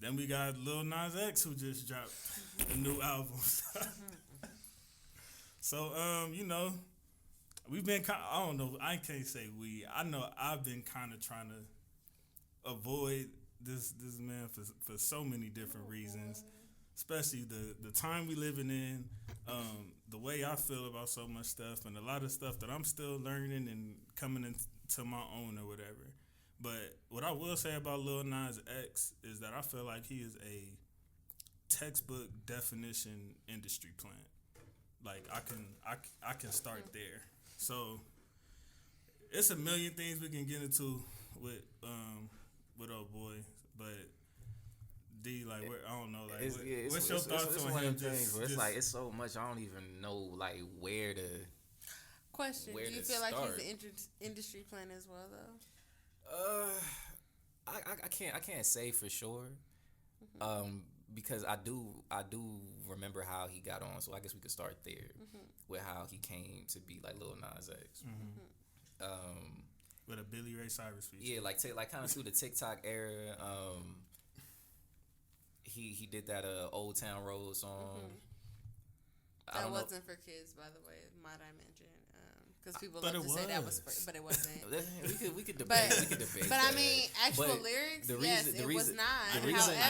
Then we got Lil Nas X who just dropped a new album. So you know, we've been I don't know, I can't say we. I know I've been kind of trying to avoid this man for so many different reasons, especially the time we living in, the way I feel about so much stuff, and a lot of stuff that I'm still learning and coming into my own or whatever. But what I will say about Lil Nas X is that I feel like he is a textbook definition industry plant. Like I can start there. So it's a million things we can get into with old boy, but D, like, I don't know, like, what's your thoughts on him? It's like it's so much I don't even know like where to. Question: where Do you to feel start. like he's an industry plant as well, though? I can't say for sure, because I do remember how he got on, so I guess we could start there with how he came to be like Lil Nas X. With a Billy Ray Cyrus feature. Yeah, like kind of through the TikTok era. He did that Old Town Road song. That wasn't for kids, by the way. Might I mention? Because people love to say that was, but it wasn't. we could debate. We could debate. But I mean, actual lyrics, it was not. I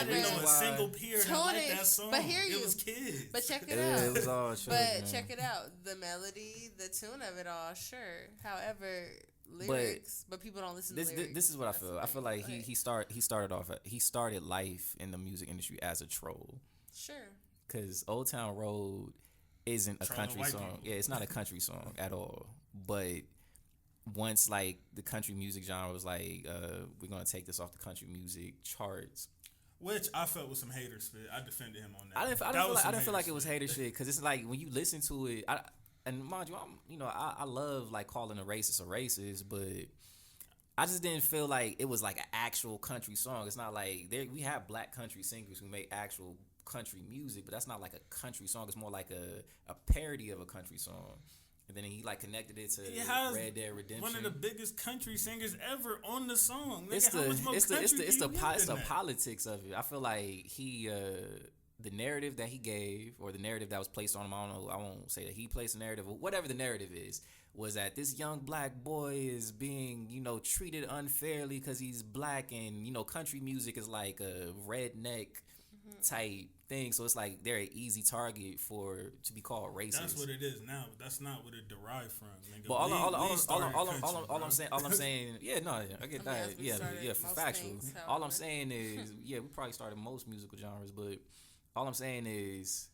didn't know a single peer had liked that song. But hear you, it was kids. But check it out. It was all children, but check it out. The melody, the tune of it all, sure. However, lyrics, but people don't listen to lyrics. This is what I feel. I feel like he started life in the music industry as a troll. Sure. Because Old Town Road isn't a country song. People. Yeah, it's not a country song at all. But once like the country music genre was like, we're gonna take this off the country music charts, which I felt was some hater spit. I defended him on that. I didn't feel like it was hater shit because it's like when you listen to it. And mind you, I love like calling a racist, but I just didn't feel like it was like an actual country song. It's not like we have black country singers who make actual country music, but that's not like a country song. It's more like a parody of a country song. And then he like connected it to Red Dead Redemption. One of the biggest country singers ever on the song. It's the politics of it. I feel like he the narrative that he gave, or the narrative that was placed on him, I don't know, I won't say that he placed the narrative, or whatever the narrative is, was that this young black boy is being, treated unfairly because he's black, and, country music is like a redneck type thing. So it's like they're an easy target to be called racist. That's what it is now, but that's not what it derived from. Nigga. But all I'm saying, yeah, no, I get that. Yeah, for factual. All I'm saying is, we probably started most musical genres, but all I'm saying is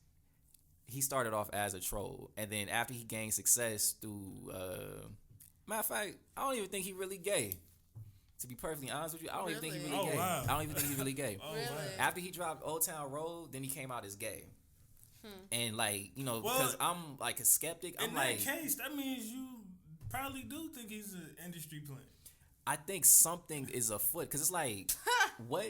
he started off as a troll, and then after he gained success through, matter of fact, I don't even think he really gay. To be perfectly honest with you, I don't even think he really gay. Wow. I don't even think he's really gay. Really? After he dropped Old Town Road, then he came out as gay. And like, because I'm like a skeptic. In that case, that means you probably do think he's an industry plant. I think something is afoot, because it's like, what?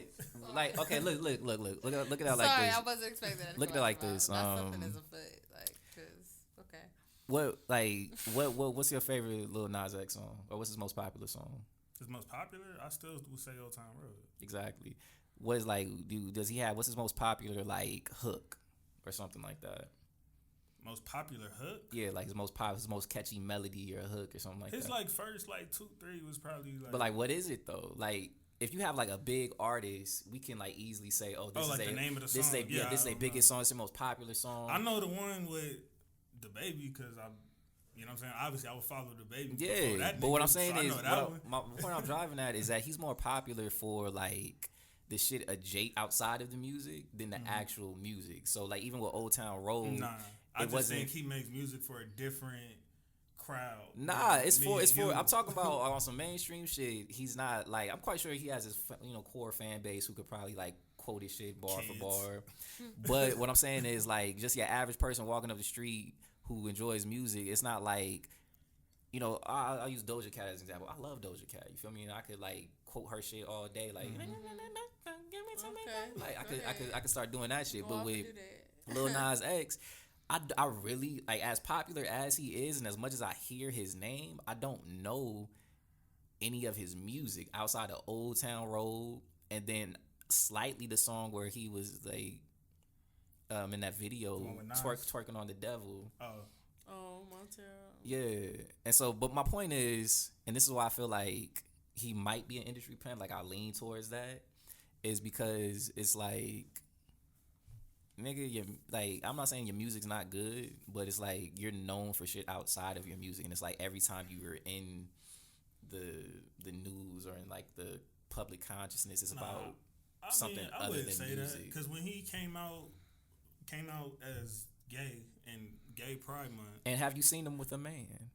Like, okay, look at it out like this. Sorry, I wasn't expecting that. Look at it like this. Something is afoot, like, cause okay. What's your favorite Lil Nas X song, or what's his most popular song? His most popular, I still would say Old Town Road. Exactly. What's his most popular like hook or something like that? Most popular hook? Yeah, like his most catchy melody or a hook or something like that. His like first like 2, 3 was probably like. But like, what is it though? Like, if you have like a big artist, we can like easily say, this is the name of the song. This is their biggest song. It's their most popular song. I know the one with the baby because I. You know what I'm saying? Obviously, I would follow the baby. Yeah, but what I'm saying is, my point I'm driving at is that he's more popular for like the shit outside of the music than the actual music. So like, even with Old Town Road, I just think he makes music for a different crowd. Nah, it's for. I'm talking about on some mainstream shit. He's not like, I'm quite sure he has his core fan base who could probably like quote his shit bar for bar. But what I'm saying is like, just your average person walking up the street who enjoys music, it's not like, I'll use Doja Cat as an example. I love Doja Cat. You feel me? And I could like quote her shit all day, like, give me some, like I could start doing that shit. But with Lil Nas X, I really like, as popular as he is, and as much as I hear his name, I don't know any of his music outside of Old Town Road, and then slightly the song where he was like, in that video twerking on the devil. Oh, Montero. Yeah, and so, but my point is, and this is why I feel like he might be an industry plant. Like I lean towards that, is because it's like, nigga, like I'm not saying your music's not good, but it's like you're known for shit outside of your music, and it's like every time you were in the news or in like the public consciousness, it's about something other than music. I wouldn't say that, because when he came out as gay in Gay Pride Month. And have you seen him with a man?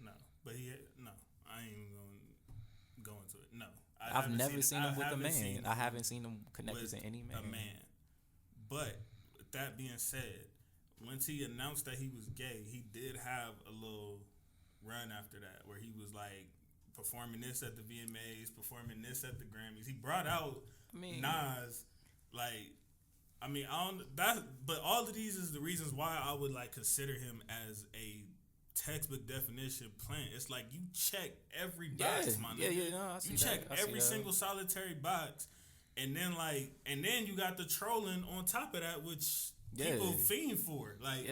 No, but I ain't gonna go into it. No, I've never seen him with a man. I haven't seen him connected to any man. A man. But with that being said, once he announced that he was gay, he did have a little run after that where he was like performing this at the VMAs, performing this at the Grammys. He brought out Nas, like. I mean, but all of these is the reasons why I would like consider him as a textbook definition plant. It's like you check every box, my nigga. I see you that. check every single solitary box, and then you got the trolling on top of that, which people fiend for. Like,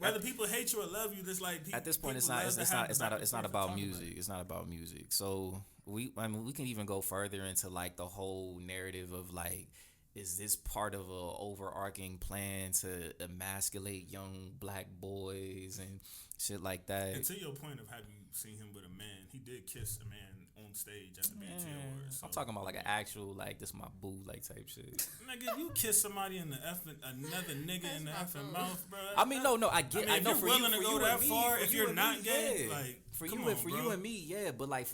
whether people hate you or love you, this like at this point, it's not about music. It's not about music. So we can even go further into like the whole narrative of like, is this part of a overarching plan to emasculate young black boys and shit like that? And to your point of have you seen him with a man, he did kiss a man on stage at the BET Awards. So. I'm talking about like an actual like this my boo like type shit. Nigga, you kiss somebody in the another nigga in the effing mouth, bro. I mean, no, I get. I know if you're willing to go that far, if you're not gay, like for you and me, yeah. But like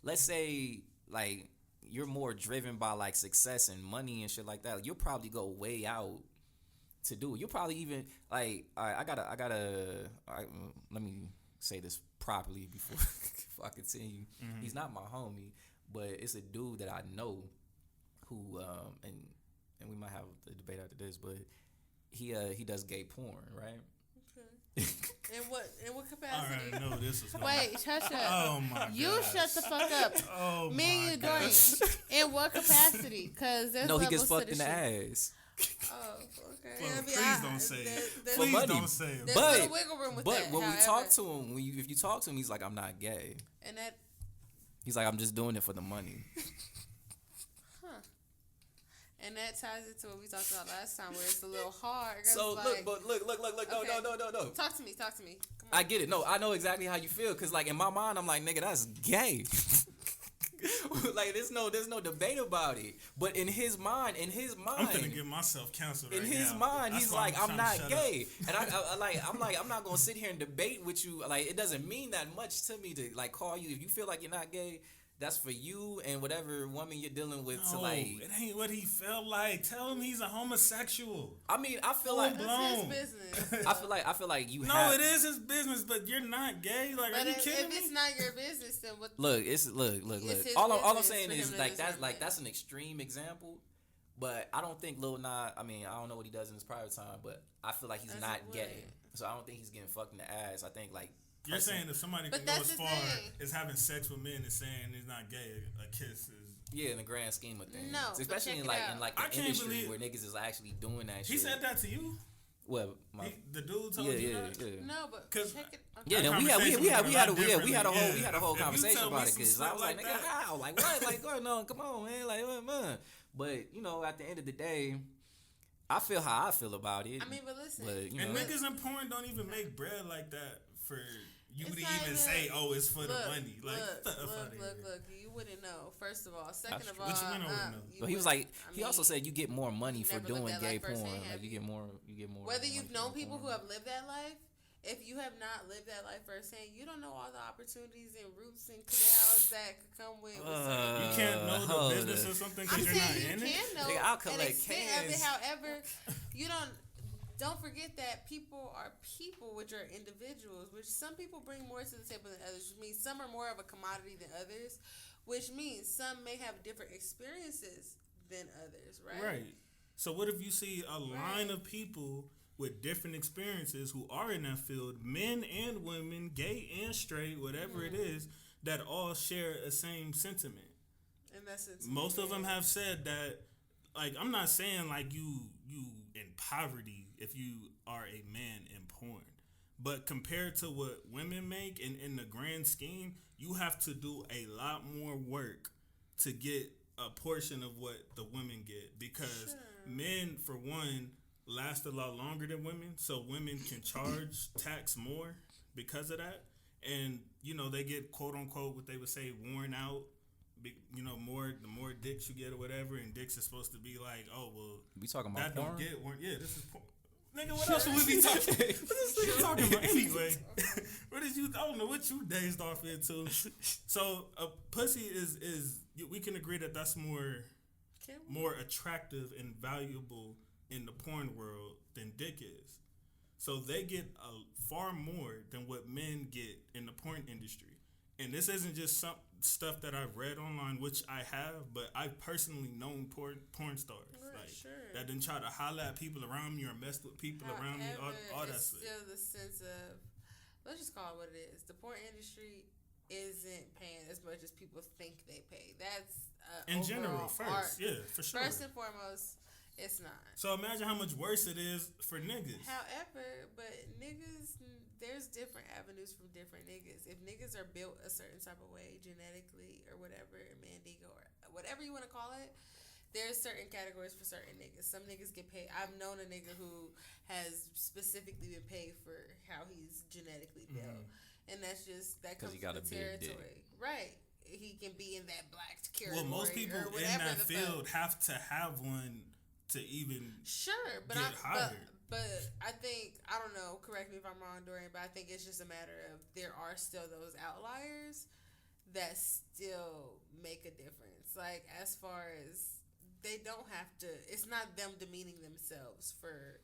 let's say like. You're more driven by like success and money and shit like that. Like, you'll probably go way out to do it. You'll probably even like, all right, let me say this properly before I continue. Mm-hmm. He's not my homie, but it's a dude that I know who and we might have a debate after this, but he does gay porn, right? In what capacity? All right, no, this is wait, shut up. Oh my god. You shut the fuck up. Oh me and you don't. In what capacity? Because there's he gets fucked in the ass. Oh, okay. Well, please don't say it. Please don't say it. There's no wiggle room with that. But when we talk to him, if you talk to him, he's like, I'm not gay. And that. He's like, I'm just doing it for the money. And that ties into what we talked about last time, where it's a little hard. So like, look. No. Talk to me. Come on. I get it. No, I know exactly how you feel. Cause like in my mind, I'm like, nigga, that's gay. Like there's no debate about it. But in his mind, I'm gonna give myself counsel. In his mind, he's like, I'm not gay, and I'm not gonna sit here and debate with you. Like it doesn't mean that much to me to like call you if you feel like you're not gay. That's for you and whatever woman you're dealing with to like. It ain't what he felt like. Tell him he's a homosexual. I mean, I feel like that's his business. I feel like you. No, it is his business, but you're not gay. Like, but are you kidding me? If it's not your business, then what? Look. All I'm saying is like that's an extreme example, but I don't think Lil Nas. I mean, I don't know what he does in his private time, but I feel like he's not gay, so I don't think he's getting fucked in the ass. I think like. You're saying if somebody can go as far as having sex with men and saying he's not gay, a kiss is in the grand scheme of things. No, especially in like the industry where niggas is actually doing that shit. He said that to you? Well, the dude told you that? Yeah. No, but check it. Yeah, then we had a whole conversation about it because I was like, nigga, how? Like what? Like, no, come on, man. Like, what, man? But at the end of the day, I feel how I feel about it. I mean, but listen, and niggas in porn don't even make bread like that for you to even say, "Oh, it's for the money." Like, look, you wouldn't know. First of all, second of all, but you wouldn't know. But he was like, he also said you get more money for doing gay porn. Like you get more. Whether you've known people who have lived that life. If you have not lived that life firsthand, you don't know all the opportunities and routes and canals that could come with. You can't know the business or something because you're not in it. You can know I'll collect an extent of it. cans. However, you don't forget that people are people, which are individuals, which some people bring more to the table than others. Which means some are more of a commodity than others, which means some may have different experiences than others, right? Right. So what if you see a line of people with different experiences who are in that field, men and women, gay and straight, whatever it is, that all share a same sentiment? And that's it. Most of them have said that like I'm not saying like you in poverty if you are a man in porn, but compared to what women make in the grand scheme, you have to do a lot more work to get a portion of what the women get, because men, for one, last a lot longer than women, so women can charge tax more because of that, and they get quote unquote what they would say worn out. The more dicks you get or whatever, and dicks is supposed to be like, oh well, we talking about that porn? don't get worn. Yeah, this is porn. Nigga, what else would we be talking? What this nigga talking about anyway? What is you? I don't know what you dazed off into. So a pussy is we can agree that that's more attractive and valuable in the porn world than dick is. So they get far more than what men get in the porn industry. And this isn't just some stuff that I've read online, which I have, but I've personally known porn stars that didn't try to holler at people around me or mess with people around me, all that stuff. Still the sense of, let's just call it what it is. The porn industry isn't paying as much as people think they pay. That's in general, first, yeah, for sure. First and foremost, it's not. So imagine how much worse it is for niggas. However, but niggas, there's different avenues from different niggas. If niggas are built a certain type of way genetically or whatever, Mandigo or whatever you want to call it, there's certain categories for certain niggas. Some niggas get paid. I've known a nigga who has specifically been paid for how he's genetically built, and that comes from the territory, right? He can be in that black category. Well, most people in that field have to have one to even get hired. But I think, I don't know, correct me if I'm wrong, Dorian, but I think it's just a matter of there are still those outliers that still make a difference. Like, as far as they don't have to, it's not them demeaning themselves for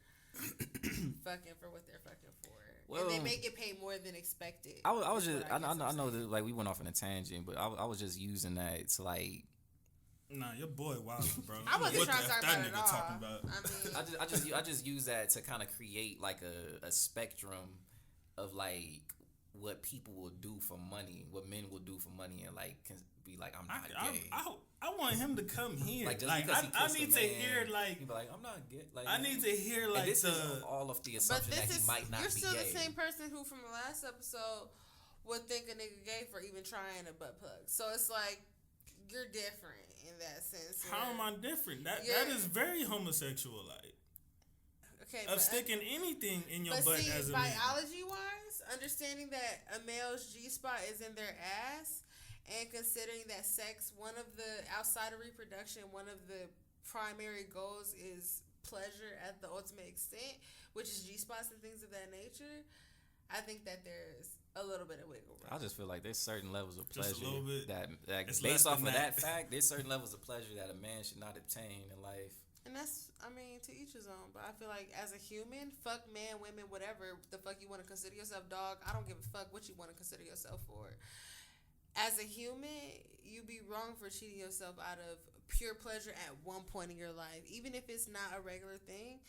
fucking for what they're fucking for. Well, and they may get paid more than expected. I was just, I know that, like, we went off on a tangent, but I was just using that to, like, nah, your boy wild, bro. I wasn't trying to talk about it at all. Talking about? I mean, I just use that to kind of create like a spectrum of like what people will do for money, what men will do for money, and like can be like, I'm not gay. I want him to come here. Like, just like I need to hear like, he be like, I'm not gay. Like, I need to hear like this is all of the assumption that he might not be gay. You're still the same person who from the last episode would think a nigga gay for even trying a butt plug. So it's like you're different in that sense. How am I different? That is very homosexual like. Okay, of sticking anything in your butt as a man. Biology wise, understanding that a male's G-spot is in their ass, and considering that sex, one of the outside of reproduction, one of the primary goals is pleasure at the ultimate extent, which is G-spots and things of that nature. I think that there's a little bit of wiggle room. I just feel like there's certain levels of pleasure just a little bit. that based off of that fact, there's certain levels of pleasure that a man should not obtain in life. And that's, I mean, to each his own. But I feel like as a human, fuck man, women, whatever the fuck you want to consider yourself, dog. I don't give a fuck what you want to consider yourself for. As a human, you be wrong for cheating yourself out of pure pleasure at one point in your life, even if it's not a regular thing.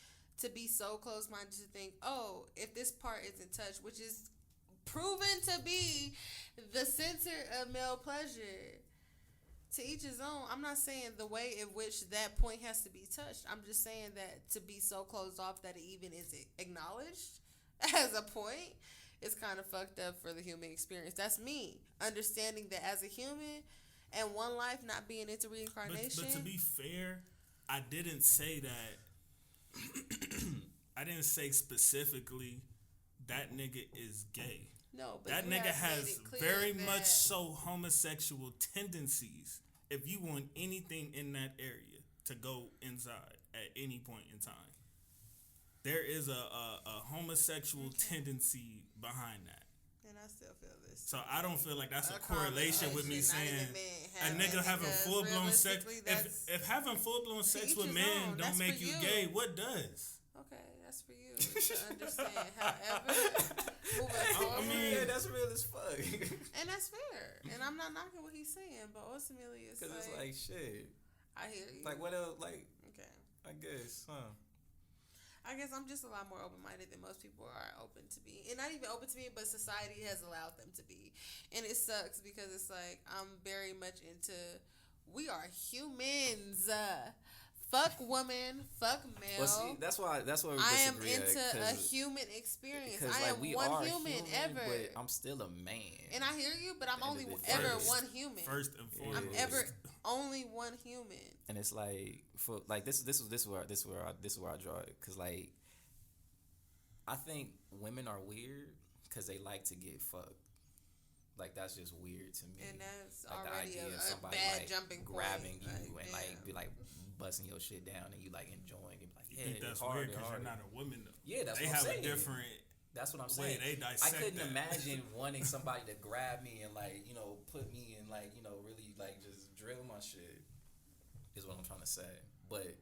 To be so close-minded to think, oh, if this part isn't touched, which is proven to be the center of male pleasure. To each his own. I'm not saying the way in which that point has to be touched. I'm just saying that to be so closed off that it even is acknowledged as a point is kind of fucked up for the human experience. That's me understanding that as a human and one life not being into reincarnation. But to be fair, I didn't say that. I didn't say specifically that nigga is gay. No, but that nigga has very much so homosexual tendencies. If you want anything in that area to go inside at any point in time, there is a homosexual tendency behind that. And I still feel this. So I don't feel like that's a correlation with me saying a nigga having full blown sex. If having full blown sex with men don't make you gay, what does? Okay, that's for you to understand. However, moving forward, I mean, yeah, that's real as fuck. And that's fair. And I'm not knocking what he's saying, but ultimately it's because like, it's like shit. I hear you. Like what else? Like okay, I guess, huh? I guess I'm just a lot more open-minded than most people are open to be. And not even open to be, but society has allowed them to be. And it sucks because it's like I'm very much into we are humans. fuck woman, fuck male. Well, see, that's why we disagree. I am into a human experience. I am one human ever. But I'm still a man. And I hear you, but I'm only ever one human. First and foremost, I'm ever only one human. And it's like for like this is where I draw it, because like I think women are weird because they like to get fucked. Like that's just weird to me. And that's like already the idea of somebody bad like jumping grabbing point. you and like be like busting your shit down and you like enjoying it. Like, you think that's weird because you're not a woman though. Yeah, that's they what I'm saying. They have a different. That's what I'm saying. They dissect I couldn't that. imagine wanting somebody to grab me and like put me in like really like just drill my shit. Is what I'm trying to say. But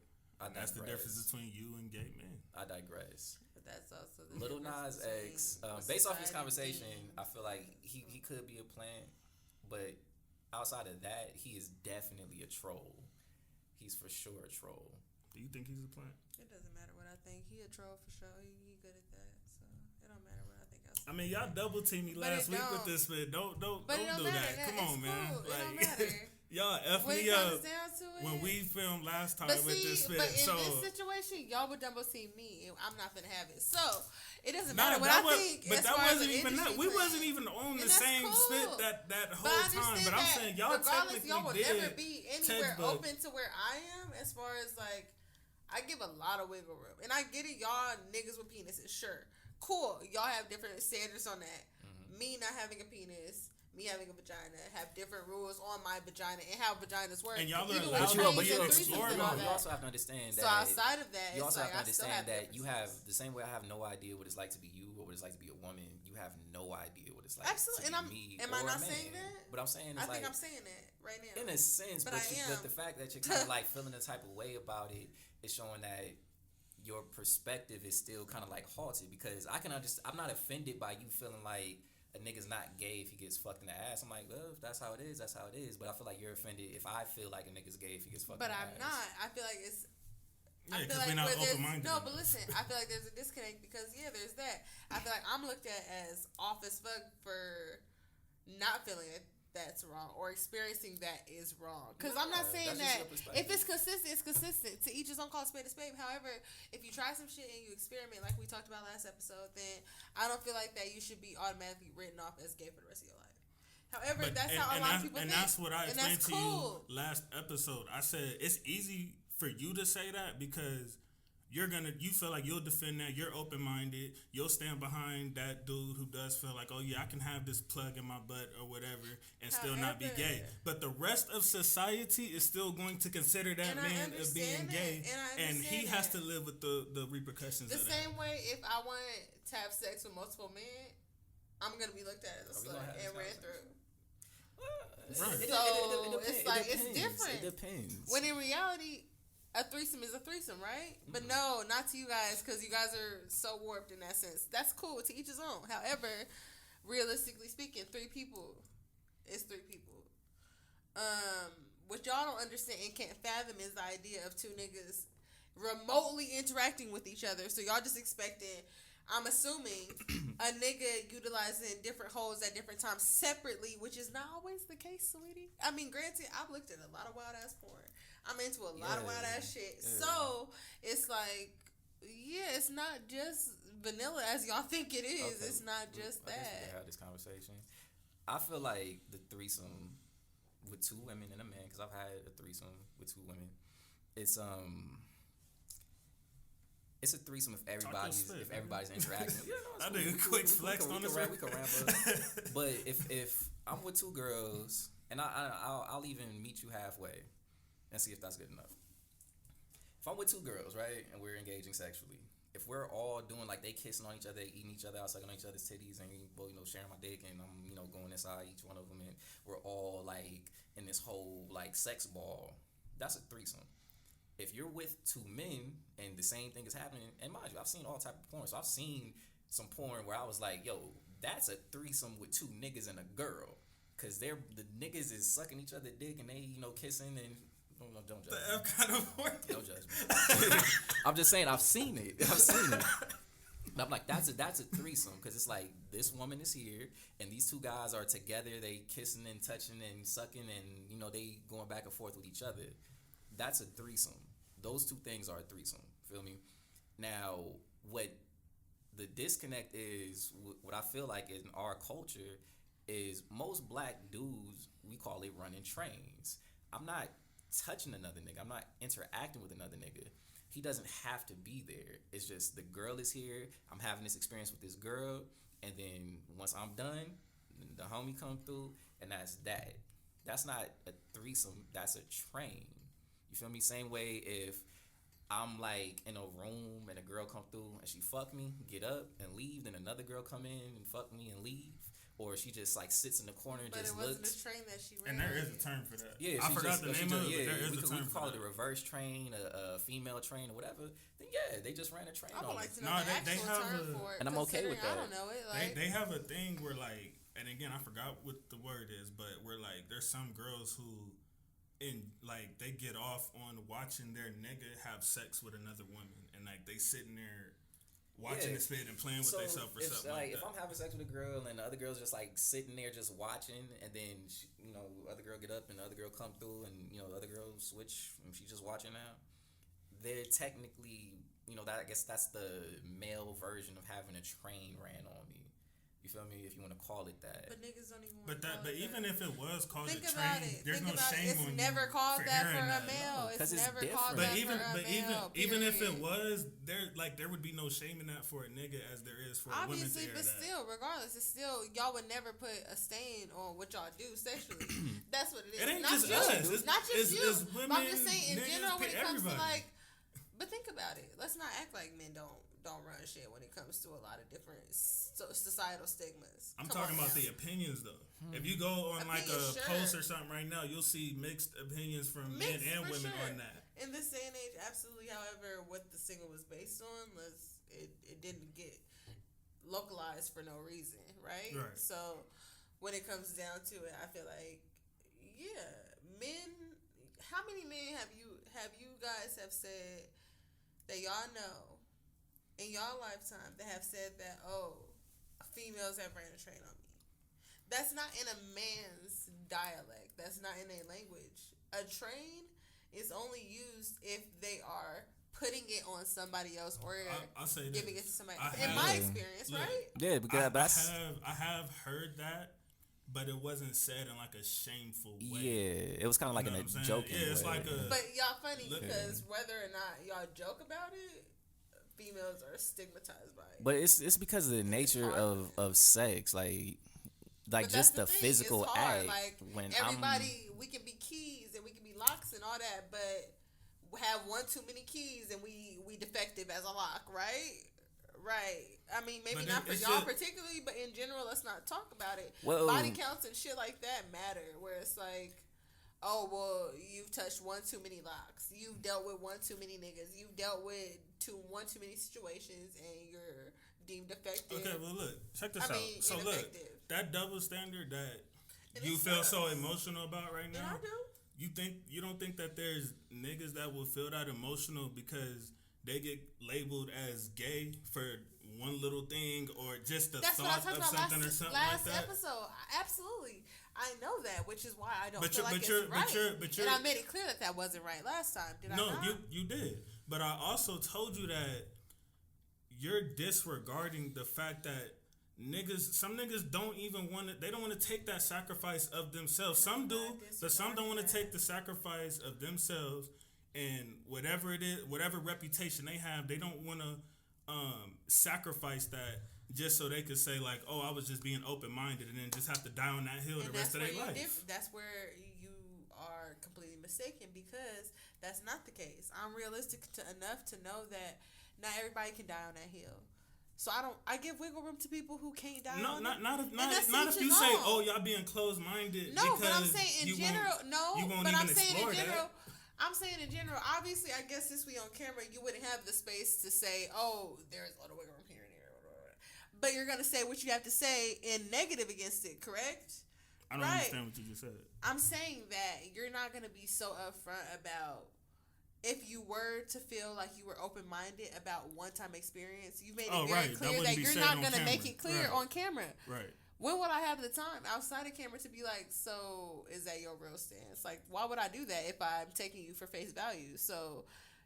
that's the difference between you and gay men. I digress. But that's also the Lil Nas X. Based off this conversation, I feel like he could be a plant, but outside of that, he is definitely a troll. He's for sure a troll. Do you think he's a plant? It doesn't matter what I think. He a troll for sure. He good at that. So it don't matter what I think. I mean, y'all double teamed me last week with this, but don't do that. Come on, man. Cool. Like, it don't matter. Y'all F when me it up comes down to it, when we filmed last time but with this spit. But in so this situation, y'all would double team me, and I'm not gonna have it. So it doesn't matter what I think. But as that far wasn't as even that. We wasn't even on the same spit that whole time. But I'm saying y'all technically y'all will did. never be anywhere textbook. open to where I am. As far as like, I give a lot of wiggle room, and I get it. Y'all niggas with penises, sure, cool. Y'all have different standards on that. Mm-hmm. Me not having a penis. Me having a vagina, have different rules on my vagina and how vaginas work. And y'all are even allowed but you explore you also have to understand that. So outside of that, you also like, have to understand that you have differences. the same way I have no idea what it's like to be you or what it's like to be a woman. You have no idea what it's like Absolutely. to be me Am or I not a man. saying that? But I'm saying it's I think I'm saying that right now. In a sense, but the fact that you're kind of like feeling a type of way about it is showing that your perspective is still kind of like halted, because I can understand. I'm not offended by you feeling like a nigga's not gay if he gets fucked in the ass. I'm like, well, if that's how it is, that's how it is. But I feel like you're offended if I feel like a nigga's gay if he gets fucked in the ass. But I'm not. I feel like it's... Yeah, because we're not open-minded. No, but listen, I feel like there's a disconnect because, yeah, there's that. I feel like I'm looked at as off as fuck for not feeling it. That's wrong, or experiencing that is wrong. Because I'm not saying that if it's consistent, it's consistent. To each his own, call spade a spade. However, if you try some shit and you experiment, like we talked about last episode, then I don't feel like that you should be automatically written off as gay for the rest of your life. However, that's how a lot of people think. And that's what I explained to you last cool. episode. I said it's easy for you to say that because you feel like you'll defend that, you're open-minded, you'll stand behind that dude who does feel like, oh yeah, I can have this plug in my butt or whatever and still not be gay. But the rest of society is still going to consider that man as being gay, and he has to live with the repercussions of that. The same way, if I want to have sex with multiple men, I'm going to be looked at as a slut and ran through. Right. So it's like, it's different. It depends. When in reality, a threesome is a threesome, right? Mm-hmm. But no, not to you guys, because you guys are so warped in that sense. That's cool, to each his own. However, realistically speaking, 3 people is 3 people. What y'all don't understand and can't fathom is the idea of 2 niggas remotely interacting with each other. So y'all just expecting, I'm assuming, a nigga utilizing different holes at different times separately, which is not always the case, sweetie. I mean, granted, I've looked at a lot of wild ass porn. I'm into a lot of wild ass shit. Yeah. So it's like, yeah, it's not just vanilla as y'all think it is. Okay. It's not just that. We can have this conversation. I feel like the threesome with 2 women and a man, because I've had a threesome with 2 women. It's a threesome if everybody's interacting. Yeah, no, I think a quick flex on this one. We can ramp up. But if I'm with 2 girls and I'll even meet you halfway and see if that's good enough. If I'm with 2 girls, right, and we're engaging sexually, if we're all doing like they kissing on each other, eating each other out, sucking on each other's titties, and sharing my dick, and I'm going inside each one of them, and we're all like in this whole like sex ball, that's a threesome. If you're with 2 men and the same thing is happening, and mind you, I've seen all type of porn, so I've seen some porn where I was like, yo, that's a threesome with 2 niggas and a girl, cause the niggas is sucking each other dick and they kissing and. No, don't judge me. Kind of don't judge me. I'm just saying I've seen it. And I'm like, that's a threesome, because it's like this woman is here and these 2 guys are together. They kissing and touching and sucking and they going back and forth with each other. That's a threesome. Those two things are a threesome. Feel me? Now, what the disconnect is, what I feel like in our culture is most black dudes, we call it running trains. I'm not touching another nigga. I'm not interacting with another nigga. He doesn't have to be there. It's just the girl is here. I'm having this experience with this girl, and then once I'm done, the homie come through, and that's that. That's not a threesome. That's a train. You feel me? Same way if I'm like in a room and a girl come through and she fuck me, get up and leave, then another girl come in and fuck me and leave. Or she just like sits in the corner and just looks. But it wasn't a train that she ran. And there is a term for that. Yeah, I forgot the name of it, but there is a term we for call that. it a reverse train, a female train, or whatever. Then yeah, they just ran a train. I would on like it. to know the actual term for it. And I'm okay with that. I don't know it. Like, they have a thing where like, and again, I forgot what the word is, but where like there's some girls who, in like they get off on watching their nigga have sex with another woman, and like they sitting there watching the spit and playing with themselves or something like if that. I'm having sex with a girl and the other girl's just like sitting there just watching, and then she, other girl get up and the other girl come through, and the other girl switch and she's just watching now, they're technically that I guess that's the male version of having a train ran on me. You feel me? If you want to call it that. But niggas don't even want to call it But even if it was called Think a about train, it. there's Think no about shame it. on It's never you called that for a that. male. No, it's it's never different. called But that even for a male. even if it period. was there would be no shame in that for a nigga as there is for a woman to Obviously, air but that. still, regardless, it's still y'all would never put a stain on what y'all do sexually. That's what it is. It ain't not just you. us. Not just you. It's But women, I'm just saying in niggas, general when it comes everybody. to like. But think about it. Let's not act like men don't run shit when it comes to a lot of different societal stigmas. I'm Come talking on about now. the opinions though. If you go on like a Opinions, sure. post or something right now, you'll see mixed opinions from men Mixed, and for women sure. on that. In this day and age, absolutely. However, what the single was based on it didn't get localized for no reason, right? Right. So when it comes down to it, I feel like men. How many men have you guys have said that y'all know in y'all lifetime that have said that females have ran a train on me? That's not in a man's dialect. That's not in a language. A train is only used if they are putting it on somebody else or I'll say giving this. it to somebody. I In have- my experience, look, right? Yeah, because I have heard that, but it wasn't said in like a shameful way. yeah, it was kind of like You know in what a I'm saying? joking Yeah, it's way. like a- But y'all funny Look- because whether or not y'all joke about it, females are stigmatized by it. But it's because of the nature hard. of sex, like But just the that's thing, physical it's hard. act. Like when everybody, we can be keys and we can be locks and all that, but we have one too many keys and we defective as a lock, right? Right. I mean, maybe But not for it's y'all just- particularly, but in general, let's not talk about it. Well- Body counts and shit like that matter. Where it's like, oh well, you've touched one too many locks. You've dealt with one too many niggas. You've dealt with one too many situations, and you're deemed defective. Okay, well look, check this I out. mean, So look, ineffective. that double standard that And you it feel so sucks. emotional about right And now. I do. You don't think that there's niggas that will feel that emotional because they get labeled as gay for one little thing or just the That's what I thought talked of about something or something last like that? episode. Absolutely, I know that, which is why I don't But feel you're- like but you're- it's but right. you're- but you're- And I made it clear that wasn't right last time. Did I No, not? you did. But I also told you that you're disregarding the fact that some niggas don't even want to. They don't want to take that sacrifice of themselves. Some do, but some don't want to take the sacrifice of themselves and whatever it is, whatever reputation they have. They don't want to sacrifice that just so they could say like, oh, I was just being open minded, and then just have to die on that hill And the rest of their life. That's where you are completely mistaken because that's not the case. I'm realistic enough to know that not everybody can die on that hill. So I give wiggle room to people who can't die No, on not it. if you say, oh, y'all being closed minded. No, but I'm saying in general, but I'm saying in general, obviously, I guess since we on camera, you wouldn't have the space to say, oh, there's a lot of wiggle room here and there. But you're going to say what you have to say in negative against it, correct? I don't understand what you just said. I'm saying that you're not going to be so upfront about if you were to feel like you were open-minded about one-time experience. You made it very clear that you're not going to make it clear on camera. Right. When would I have the time outside of camera to be like, so is that your real stance? Like, why would I do that if I'm taking you for face value? So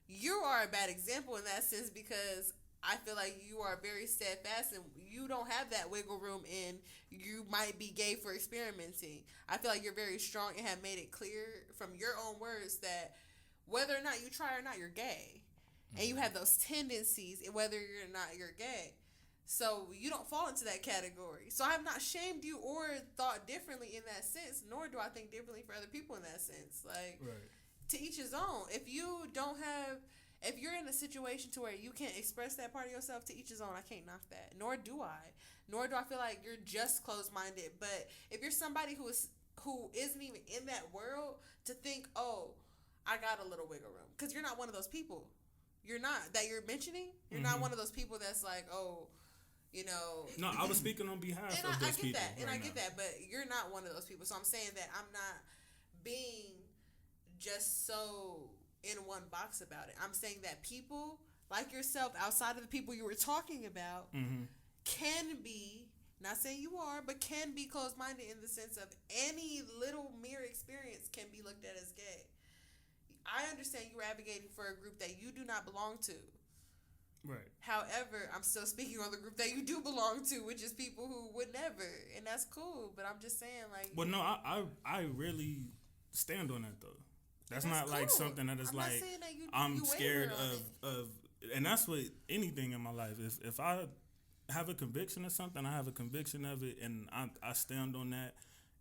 you are a bad example in that sense because I feel like you are very steadfast and you don't have that wiggle room and you might be gay for experimenting. I feel like you're very strong and have made it clear from your own words that whether or not you try or not, you're gay. And you have those tendencies whether you're not, you're gay. So you don't fall into that category. So I have not shamed you or thought differently in that sense, nor do I think differently for other people in that sense. Like, right. To each his own. If you're in a situation to where you can't express that part of yourself, to each his own. I can't knock that. Nor do I feel like you're just closed-minded. But if you're somebody who isn't even in that world, to think, oh, I got a little wiggle room. Because you're not one of those people. You're not. That you're mentioning. You're not one of those people that's like, oh, you know. No, I was speaking on behalf of those people. I get that. But you're not one of those people. So I'm saying that I'm not being just so in one box about it. I'm saying that people like yourself, outside of the people you were talking about, can be, not saying you are, but can be closed-minded in the sense of any little mere experience can be looked at as gay. I understand you were advocating for a group that you do not belong to. Right. However, I'm still speaking on the group that you do belong to, which is people who would never, and that's cool. But I'm just saying, like. Well, no, I really stand on that though. That's not cool. Like something that is I'm like I'm scared of, and that's what anything in my life. If I have a conviction of something, I have a conviction of it, and I stand on that.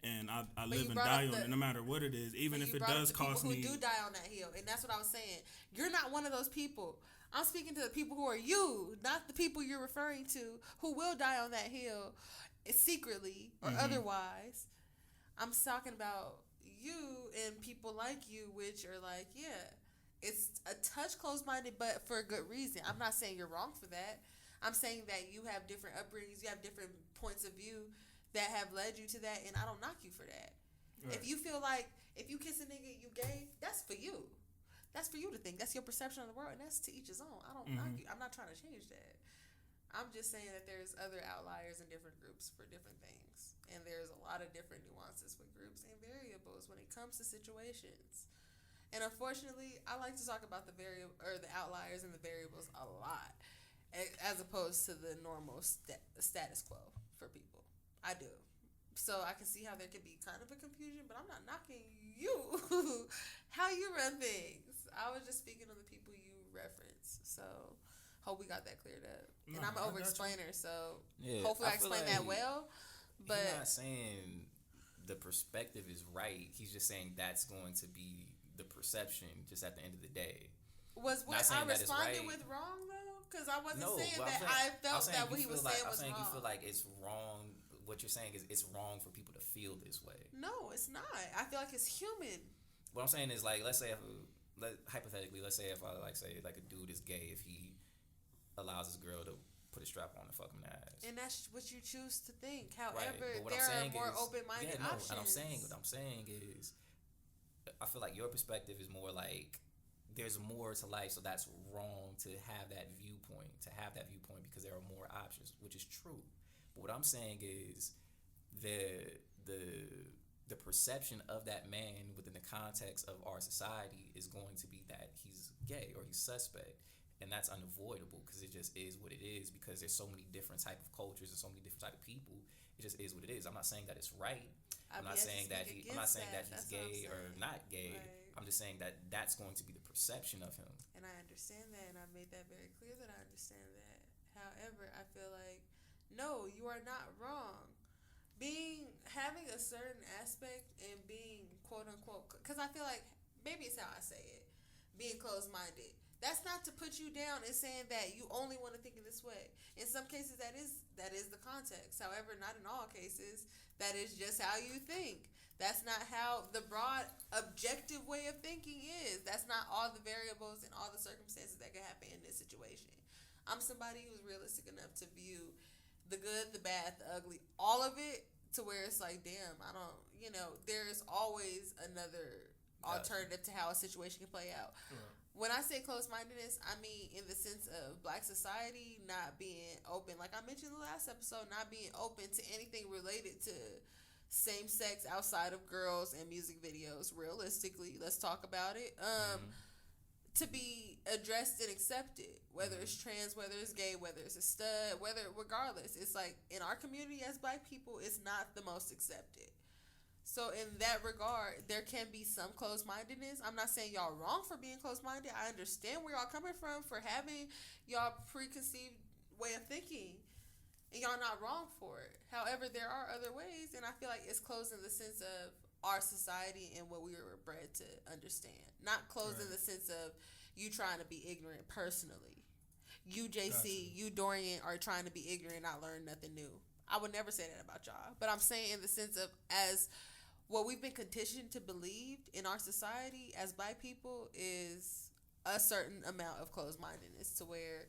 And I live and die on it, no matter what it is, even if it does cost me. People who do die on that hill, and that's what I was saying. You're not one of those people. I'm speaking to the people who are you, not the people you're referring to, who will die on that hill, secretly or otherwise. I'm talking about you and people like you, which are like, yeah, it's a touch closed-minded, but for a good reason. I'm not saying you're wrong for that. I'm saying that you have different upbringings, you have different points of view that have led you to that, and I don't knock you for that. Right. If you feel like if you kiss a nigga, you gay, that's for you. That's for you to think. That's your perception of the world, and that's to each his own. I don't knock you. I'm not trying to change that. I'm just saying that there's other outliers in different groups for different things, and there's a lot of different nuances with groups and variables when it comes to situations. And unfortunately, I like to talk about the outliers and the variables a lot, as opposed to the normal status quo for people. I do. So I can see how there could be kind of a confusion, but I'm not knocking you. How you run things. I was just speaking on the people you reference. So hope we got that cleared up. No, and I'm an over-explainer, so hopefully I explained that well. But he's not saying the perspective is right. He's just saying that's going to be the perception just at the end of the day. Was what I responded with wrong, though? Because I wasn't saying that I felt that what he was saying was wrong. I'm saying you feel like it's wrong. What you're saying is it's wrong for people to feel this way. No, it's not. I feel like it's human. What I'm saying is, like, let's say hypothetically, let's say if I say a dude is gay if he allows his girl to put a strap on and fuck him in the ass. And that's what you choose to think. However, there are more open-minded options. What I'm saying is, I feel like your perspective is more like there's more to life, so that's wrong to have that viewpoint. Because there are more options, which is true. But what I'm saying is the perception of that man within the context of our society is going to be that he's gay or he's suspect, and that's unavoidable because it just is what it is. Because there's so many different type of cultures and so many different type of people, it just is what it is. I'm not saying that it's right. I'm not saying that he's gay or not gay. Right. I'm just saying that that's going to be the perception of him. And I understand that, and I made that very clear that I understand that. However, I feel like no, you are not wrong. Having a certain aspect and being quote unquote, because I feel like maybe it's how I say it, being closed-minded. That's not to put you down and saying that you only want to think in this way. In some cases, that is the context. However, not in all cases. That is just how you think. That's not how the broad objective way of thinking is. That's not all the variables and all the circumstances that can happen in this situation. I'm somebody who's realistic enough to view the good, the bad, the ugly, all of it, to where it's like, damn, there's always another alternative to how a situation can play out. Right. When I say closed-mindedness, I mean in the sense of black society not being open. Like I mentioned in the last episode, not being open to anything related to same-sex outside of girls and music videos. Realistically, let's talk about it. To be addressed and accepted, whether it's trans, whether it's gay, whether it's a stud, regardless. It's like in our community as Black people, it's not the most accepted. So in that regard, there can be some closed-mindedness. I'm not saying y'all wrong for being closed-minded. I understand where y'all coming from for having y'all preconceived way of thinking, and y'all not wrong for it. However, there are other ways, and I feel like it's closed in the sense of our society and what we were bred to understand. Not closed in the sense of you trying to be ignorant personally. You, JC, you, Dorian, are trying to be ignorant and not learn nothing new. I would never say that about y'all. But I'm saying in the sense of as what we've been conditioned to believe in our society as Black people is a certain amount of closed-mindedness to where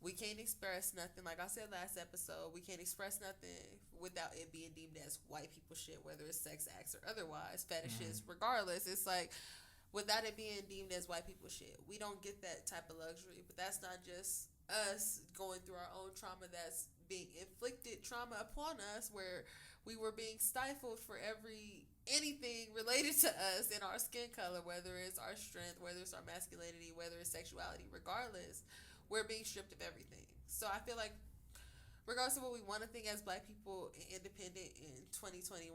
we can't express nothing. Like I said last episode, we can't express nothing without it being deemed as white people shit, whether it's sex acts or otherwise, fetishes, regardless. It's like, without it being deemed as white people shit, we don't get that type of luxury. But that's not just us going through our own trauma, that's being inflicted trauma upon us, where we were being stifled for anything related to us in our skin color, whether it's our strength, whether it's our masculinity, whether it's sexuality, regardless. We're being stripped of everything. So I feel like regardless of what we want to think as Black people independent in 2021,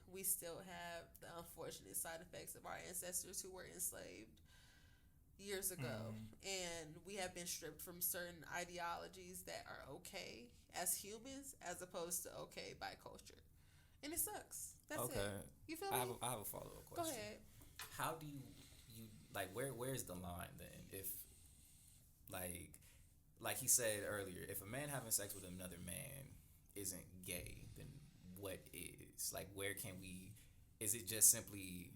we still have the unfortunate side effects of our ancestors who were enslaved years ago. And we have been stripped from certain ideologies that are okay as humans as opposed to okay by culture. And it sucks. That's it. You feel me? I have a follow-up question. Go ahead. How do you like, where's the line then? If like he said earlier, if a man having sex with another man isn't gay, then what is? Like, where can we? Is it just simply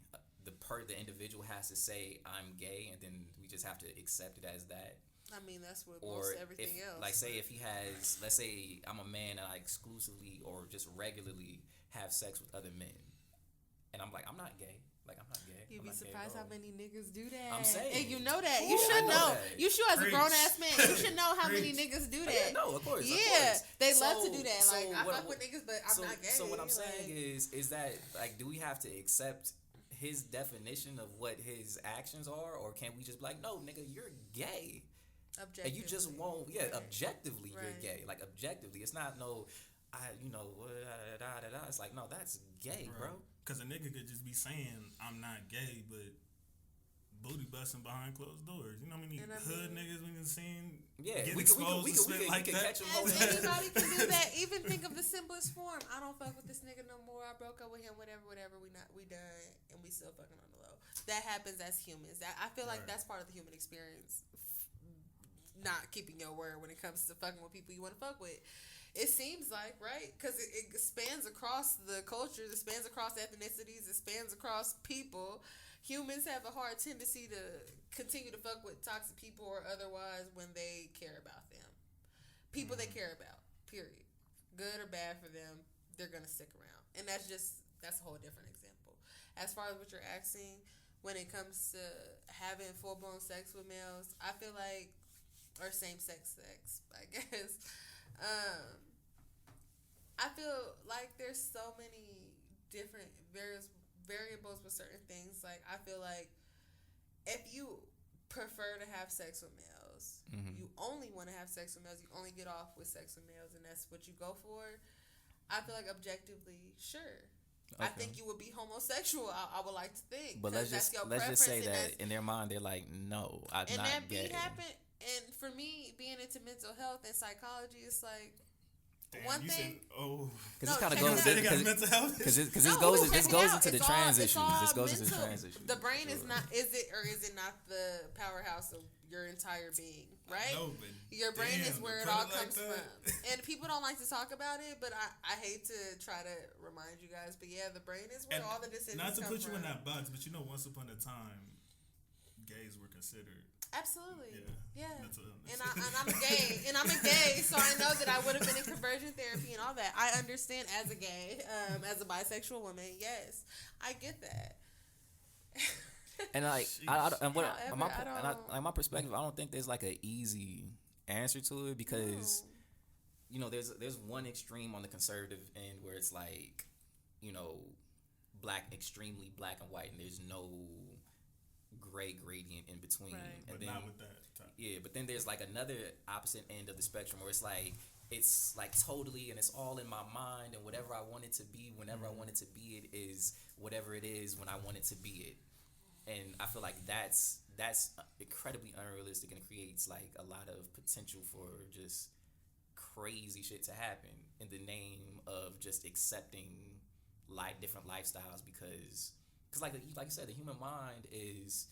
the individual has to say I'm gay, and then we just have to accept it as that? I mean, that's what most everything else. Like, say if he has, let's say I'm a man and I exclusively or just regularly have sex with other men, and I'm like, I'm not gay. Like, I'm not gay. You'd be surprised how many niggas do that. I'm saying. And you know that. You should know. You should, as a grown-ass man, you should know how many niggas do that. No, of course. Yeah. They love to do that. Like, I fuck with niggas, but I'm not gay. So what I'm saying is that, like, do we have to accept his definition of what his actions are, or can we just be like, no, nigga, you're gay. Objectively. And you just won't, objectively, you're gay. Like, objectively. It's not it's like, no, that's gay, bro. Because a nigga could just be saying, I'm not gay, but booty busting behind closed doors. You know how many hood niggas we can see get exposed to spit like that? Anybody can do that. Even think of the simplest form. I don't fuck with this nigga no more. I broke up with him, whatever. We done, and we still fucking on the low. That happens as humans. I feel like that's part of the human experience. Not keeping your word when it comes to fucking with people you want to fuck with. It seems like, right? Because it spans across the cultures, it spans across ethnicities, it spans across people. Humans have a hard tendency to continue to fuck with toxic people or otherwise when they care about them. People they care about, period. Good or bad for them, they're going to stick around. And that's a whole different example. As far as what you're asking, when it comes to having full-blown sex with males, I feel like, or same-sex sex, I guess, I feel like there's so many different variables with certain things. Like, I feel like if you prefer to have sex with males, you only want to have sex with males, you only get off with sex with males, and that's what you go for, I feel like objectively, sure. Okay. I think you would be homosexual. I would like to think. But let's just say that in their mind they're like, no, I'm not gay. And that happen. And for me, being into mental health and psychology, it's like, damn, one thing. Because this kind of goes because this goes into the transition. This goes into the transition. The brain is not. Is it or is it not the powerhouse of your entire being? Right. No, but your brain is where it all comes from. And people don't like to talk about it, but I hate to try to remind you guys. But yeah, the brain is where all the decisions come from. Not to put you in that box, but once upon a time, gays were considered. Absolutely. Yeah. And I'm a gay, so I know that I would have been in conversion therapy and all that. I understand as a gay, as a bisexual woman, yes, I get that. And like, my perspective, I don't think there's like an easy answer to it because, there's one extreme on the conservative end where it's like, extremely black and white, and there's no gray gradient in between. Right. And but then, not with that type. yeah, but then there's like another opposite end of the spectrum where it's like totally, and it's all in my mind, and whatever I want it to be, whenever I want it to be, it is whatever it is when I want it to be it. And I feel like that's incredibly unrealistic, and it creates like a lot of potential for just crazy shit to happen in the name of just accepting different lifestyles because like you said, the human mind it's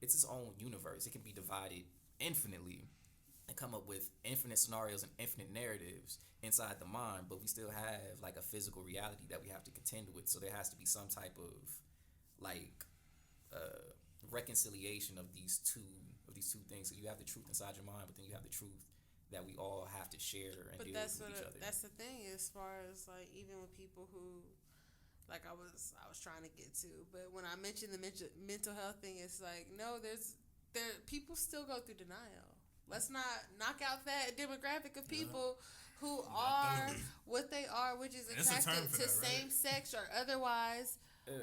its own universe. It can be divided infinitely and come up with infinite scenarios and infinite narratives inside the mind, but we still have like a physical reality that we have to contend with. So there has to be some type of like reconciliation of these two things. So you have the truth inside your mind, but then you have the truth that we all have to share and deal with each other. That's the thing, as far as like even with people who, like I was trying to get to, but when I mentioned the mental health thing, it's like no, people still go through denial. Let's not knock out that demographic of people who are what they are, which is attracted to same sex or otherwise,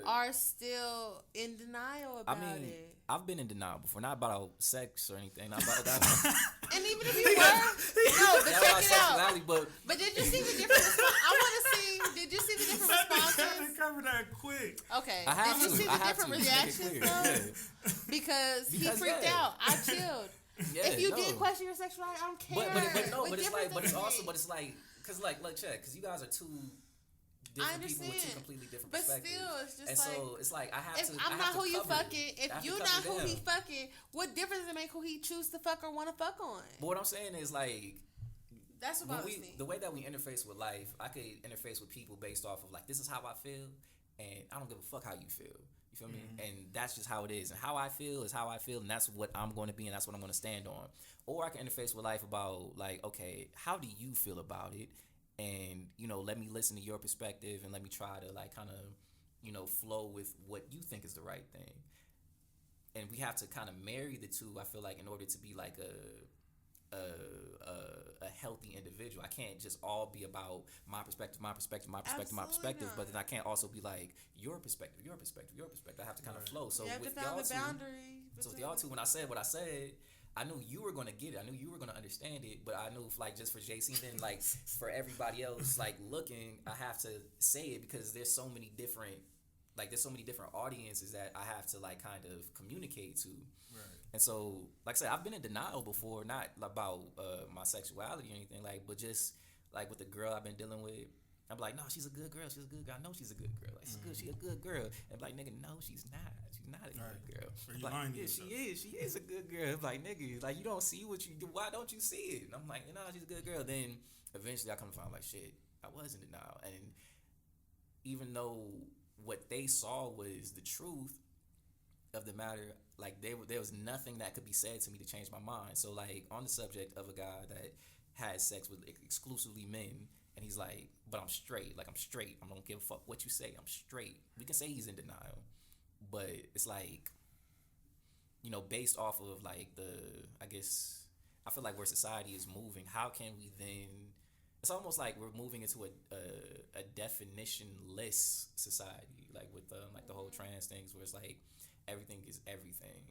are still in denial about it. I've been in denial before, not about sex or anything, not about that. And even if you were, but check it out. But did you see the different responses? Did you see the different responses? Cover that quick. Okay. Did you see the different reactions though? Because he freaked out. I chilled. Yeah, if you did question your sexuality, I don't care. It's like, cause look, check, cause you guys are two different people with two completely different perspectives. But still, it's just and so it's like I'm not who you fucking. If you're not who he fucking, what difference does it make who he choose to fuck or want to fuck on? But what I'm saying is like, that's what bothers me. The way that we interface with life, I could interface with people based off of like, this is how I feel, and I don't give a fuck how you feel. You feel me? And that's just how it is. And how I feel is how I feel, and that's what I'm going to be, and that's what I'm going to stand on. Or I can interface with life about like, okay, how do you feel about it? And, let me listen to your perspective, and let me try to like kind of, flow with what you think is the right thing. And we have to kind of marry the two, I feel like, in order to be like a healthy individual. I can't just all be about my perspective, but then I can't also be like your perspective. I have to kind of flow. So with y'all with y'all two, when I said what I said, I knew you were gonna get it. I knew you were gonna understand it. But I knew, like, just for JC, then like for everybody else, like looking, I have to say it because there's so many different audiences that I have to like kind of communicate to. Right. And so, like I said, I've been in denial before, not about my sexuality or anything, like, but just like with the girl I've been dealing with. I'm like, no, she's a good girl. I know she's a good girl. Like, she's a good girl. And I'm like, nigga, no, she's not. She's not a good girl. Like, yeah, she is. She is a good girl. I'm like, nigga, like, you don't see what you do. Why don't you see it? And I'm like, no, she's a good girl. Then eventually I come to find, like, shit, I was in denial. And even though what they saw was the truth of the matter, like, there was nothing that could be said to me to change my mind. So, like, on the subject of a guy that has sex with exclusively men, and he's like, but I'm straight. Like, I'm straight. I don't give a fuck what you say. I'm straight. We can say he's in denial. But it's like, based off of, like, I feel like where society is moving, how can we then... It's almost like we're moving into a definition-less society, like with like the whole trans things, where it's like everything is everything.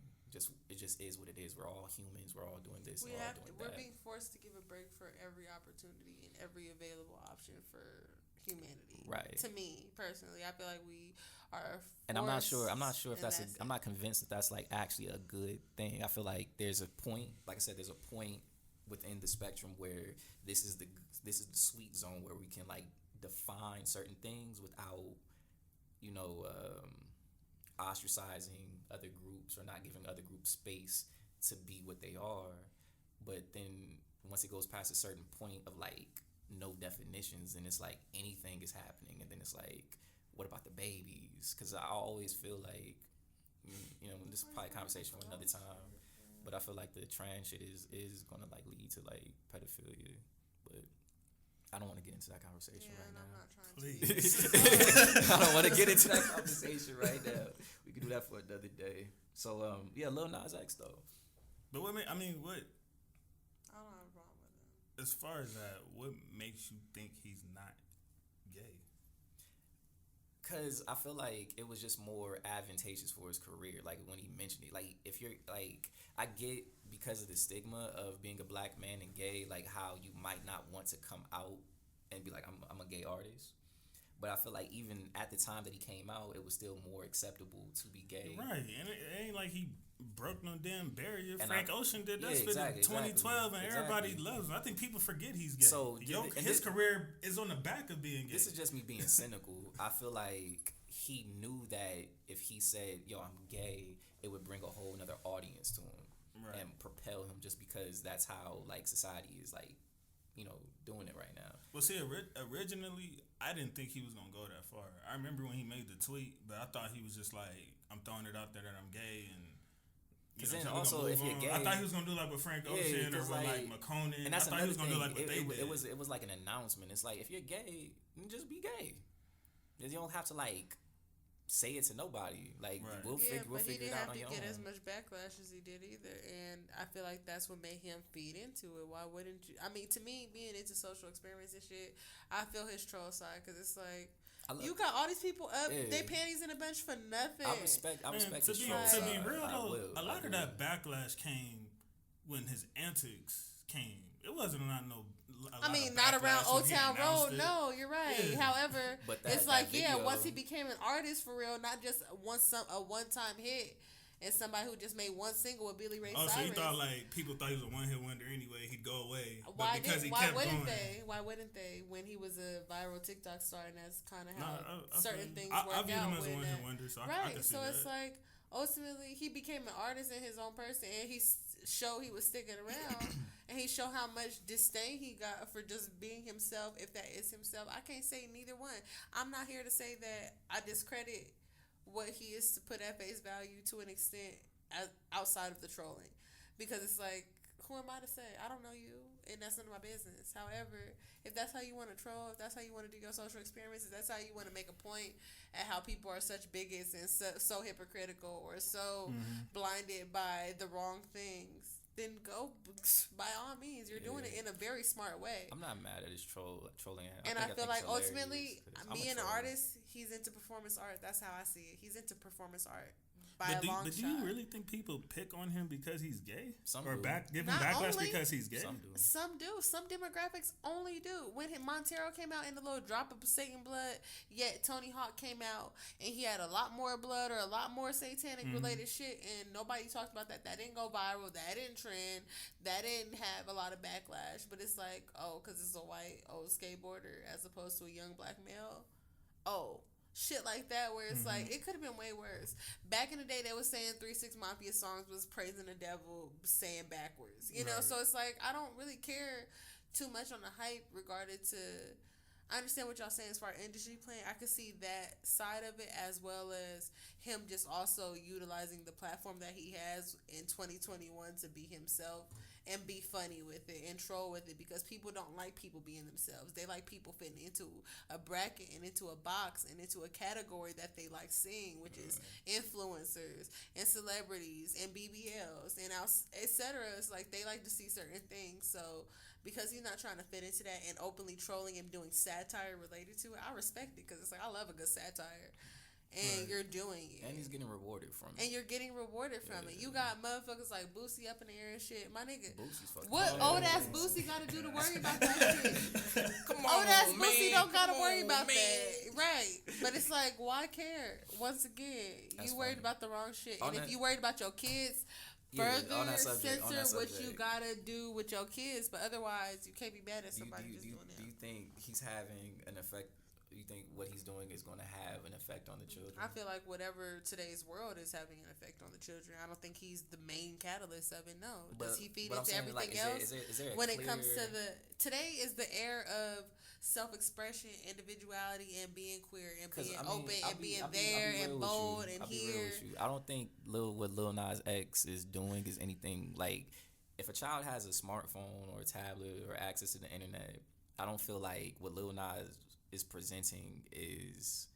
It just is what it is. We're all humans. We're all doing this. We're being forced to give a break for every opportunity and every available option for humanity. Right. To me personally, I feel like we are. And I'm not sure if that's. I'm not convinced that that's like actually a good thing. I feel like there's a point. Like I said, there's a point within the spectrum where this is the sweet zone where we can like define certain things without, ostracizing other groups or not giving other groups space to be what they are. But then once it goes past a certain point of like no definitions, and it's like anything is happening, and then it's like, what about the babies? Because I always feel like, this is probably a conversation for another time, but I feel like the trans shit is gonna like lead to like pedophilia, but I don't want to get into that conversation right now. I'm not trying Please. I don't want to get into that conversation right now. We can do that for another day. So, Lil Nas X though. But what? I mean, what? I don't have a problem with it. As far as that, what makes you think he's not gay? Because I feel like it was just more advantageous for his career. Like when he mentioned it, like if you're like, I get because of the stigma of being a black man and gay, like how you might not want to come out and be like, I'm a gay artist. But I feel like even at the time that he came out, it was still more acceptable to be gay. Right, and it ain't like he broke no damn barrier. And Frank Ocean did that shit in 2012, and everybody loves him. I think people forget he's gay. So his career is on the back of being gay. This is just me being cynical. I feel like he knew that if he said, "Yo, I'm gay," it would bring a whole another audience to him and propel him, just because that's how like society is like, doing it right now. Well, see, originally I didn't think he was gonna go that far. I remember when he made the tweet, but I thought he was just like, "I'm throwing it out there that I'm gay," and because then also if you're gay, I thought he was gonna do like with Frank Ocean or with like McConan. And that's I thought he was gonna do like what they did. It was like an announcement. It's like, if you're gay, just be gay. You don't have to like say it to nobody. Like we'll figure it out on your own. He didn't have to get as much backlash as he did either, and I feel like that's what made him feed into it. Why wouldn't you? I mean, to me, being into social experiments and shit, I feel his troll side, because it's like, you got all these people up, they panties in a bunch for nothing. I respect to be real though, a lot of that backlash came when his antics came. It wasn't not around Old Town Road. No, you're right. Yeah. However, it's like, once he became an artist for real, not just a one-time hit, and somebody who just made one single with Billy Ray Cyrus. So you thought like people thought he was a one-hit wonder anyway, he'd go away. Why wouldn't they? When he was a viral TikTok star, and that's kind of how certain things work out. I view him as a one-hit wonder, so I can see that. It's like, ultimately he became an artist and his own person, and he showed he was sticking around, and he showed how much disdain he got for just being himself, if that is himself. I can't say neither one. I'm not here to say that I discredit what he is to put at face value to an extent outside of the trolling, because it's like, who am I to say? I don't know you, and that's none of my business. However, if that's how you want to troll, if that's how you want to do your social experiments, if that's how you want to make a point at how people are such bigots and so hypocritical or so blinded by the wrong things, then go, by all means. You're doing it in a very smart way. I'm not mad at his trolling. And I feel like ultimately, being an artist, he's into performance art. That's how I see it. He's into performance art. But do you really think people pick on him because he's gay? Some or do. Give him backlash because he's gay? Some do. Some demographics only do. When Montero came out in the little drop of Satan blood, yet Tony Hawk came out and he had a lot more blood or a lot more satanic related shit, and nobody talked about that. That didn't go viral. That didn't trend. That didn't have a lot of backlash. But it's like, because it's a white old skateboarder as opposed to a young black male. Shit like that, where it's like, it could have been way worse. Back in the day, they was saying 3 6 Mafia songs was praising the devil, saying backwards, you know. So it's like, I don't really care too much on the hype regarding to. I understand what y'all saying as far as industry playing. I could see that side of it, as well as him just also utilizing the platform that he has in 2021 to be himself and be funny with it and troll with it, because people don't like people being themselves. They like people fitting into a bracket and into a box and into a category that they like seeing, which is influencers and celebrities and BBLs and etc. It's like they like to see certain things. So because he's not trying to fit into that and openly trolling and doing satire related to it, I respect it, because it's like, I love a good satire. And you're doing it. And he's getting rewarded from it. And you're getting rewarded from it. You got motherfuckers like Boosie up in the air and shit. My nigga. Boosie's fucking what old ass Boosie gotta do to worry about that shit? Come on, old ass Boosie don't gotta worry about that. Right. But it's like, why care? Once again, you worried about the wrong shit. And if you worried about your kids, further censor what you gotta do with your kids. But otherwise, you can't be mad at somebody just doing it. Do you think he's having an effect? You think what he's doing is going to have an effect on the children? I feel like whatever today's world is having an effect on the children. I don't think he's the main catalyst of it. No. Does he feed into everything else? Is there when it comes to today is the era of self-expression, individuality, and being queer and being open and being there and bold and here. I don't think what Lil Nas X is doing is anything like, if a child has a smartphone or a tablet or access to the internet, I don't feel like what Lil Nas is presenting is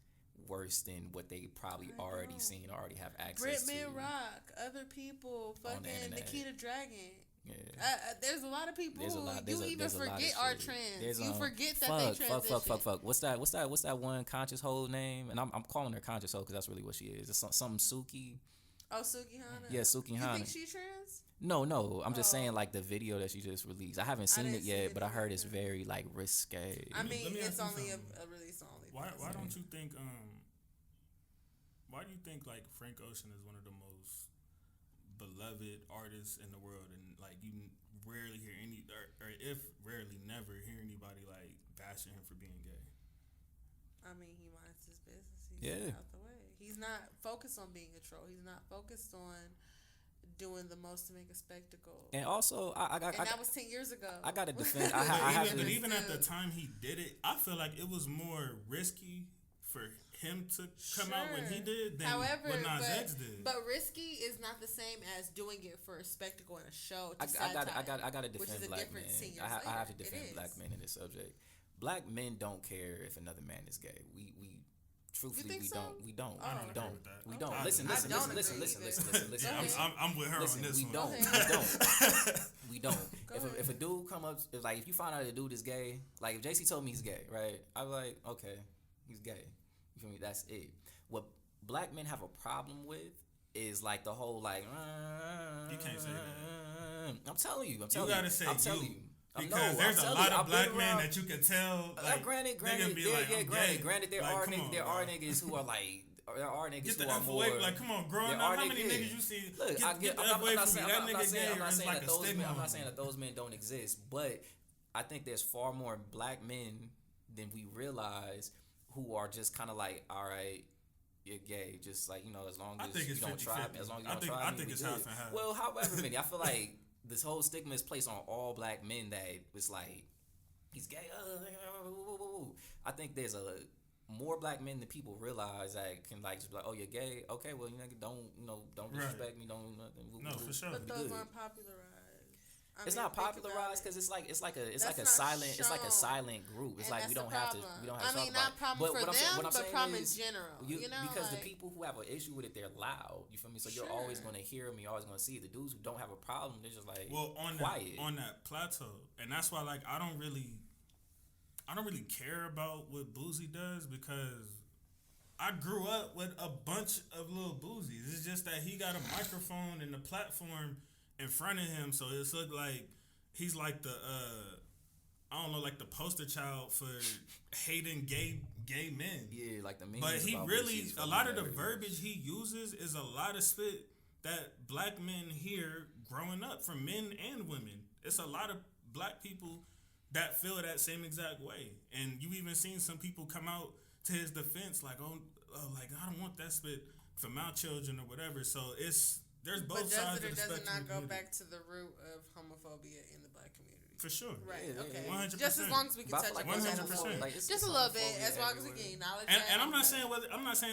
worse than what they probably already seen, already have access to. Britman Rock, other people, fucking Nikita Dragon. There's a lot of people. There's a lot. You even forget our trends. You forget that they transition. Fuck. What's that one conscious hoe name? And I'm calling her conscious hoe because that's really what she is. It's something Suki. Oh, Suki Hana. Yeah, Suki Hana. You think she trans? No. I'm just saying like the video that she just released. I haven't seen it yet, but I heard it's very like risque. I mean, it's only a release only. Why don't you think why do you think like Frank Ocean is one of the most beloved artists in the world, and like you rarely hear any, or if rarely, never hear anybody like bashing him for being gay? I mean, he minds his business. He's out the way. He's not focused on being a troll. He's not focused on doing the most to make a spectacle. And also, that was 10 years ago. I got to defend. But even at the time he did it, I feel like it was more risky for him to come out when he did than what Nas X did. But risky is not the same as doing it for a spectacle and a show. I got to defend black men. I have to defend black men in this subject. Black men don't care if another man is gay. We truthfully we don't. Listen. I'm with her on this one. We don't. If a dude come up, if you find out a dude is gay, like if JC told me he's gay, right? I'm like, okay, he's gay. You feel me? That's it. What black men have a problem with is like the whole like. You can't say that. I'm telling you. You gotta say you. Because there's a lot of black men that you can tell. Like, granted, there are niggas who are like. There are niggas who are more. Like, come on, growing up, how many niggas you see? Look, I'm not saying that those men don't exist, but I think there's far more black men than we realize who are just kind of like, all right, you're gay, just like, as long as you don't try me, as long as you don't try me. I think it's half and half. Well, however many, I feel like this whole stigma is placed on all black men that it's like he's gay. I think there's more black men than people realize that can like just be like, oh, you're gay. Okay, well, don't disrespect me. Don't nothing. No, for sure. But those aren't popularized. It's not popularized because it's like a silent group. It's like we don't have to talk about it. Not problem for them, but problem in general. Because the people who have an issue with it, they're loud. You feel me? So you're always going to hear them. You're always going to see it. The dudes who don't have a problem, they're just like quiet on that plateau, and that's why like I don't really care about what Boozy does because I grew up with a bunch of little Boozies. It's just that he got a microphone and a platform in front of him, so it's look like he's like the like the poster child for hating gay men. Yeah, like the memes. But he really a lot of the verbiage he uses is a lot of spit that black men hear growing up from men and women. It's a lot of black people that feel that same exact way, and you even seen some people come out to his defense like, like I don't want that spit for my children or whatever. So there's both sides of the spectrum. But does it or does it not go back to the root of homophobia in the black community? For sure. Right. Yeah, okay. 100%. Just as long as we can touch on 100%. Like, just a little bit, as long as we can acknowledge that. And I'm not saying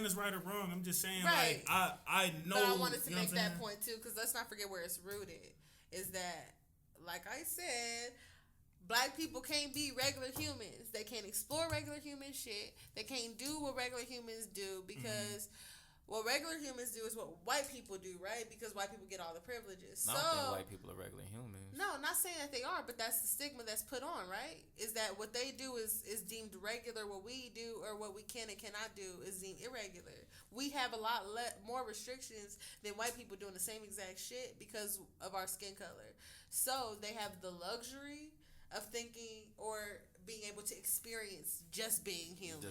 it's right or wrong. I'm just saying right. like I know. But I wanted to make that point too, because let's not forget where it's rooted. Is that, like I said, black people can't be regular humans. They can't explore regular human shit. They can't do what regular humans do because what regular humans do is what white people do, right? Because white people get all the privileges. I don't think white people are regular humans. No, not saying that they are, but that's the stigma that's put on, right? Is that what they do is deemed regular. What we do or what we can and cannot do is deemed irregular. We have a lot more restrictions than white people doing the same exact shit because of our skin color. So they have the luxury of thinking or being able to experience just being human,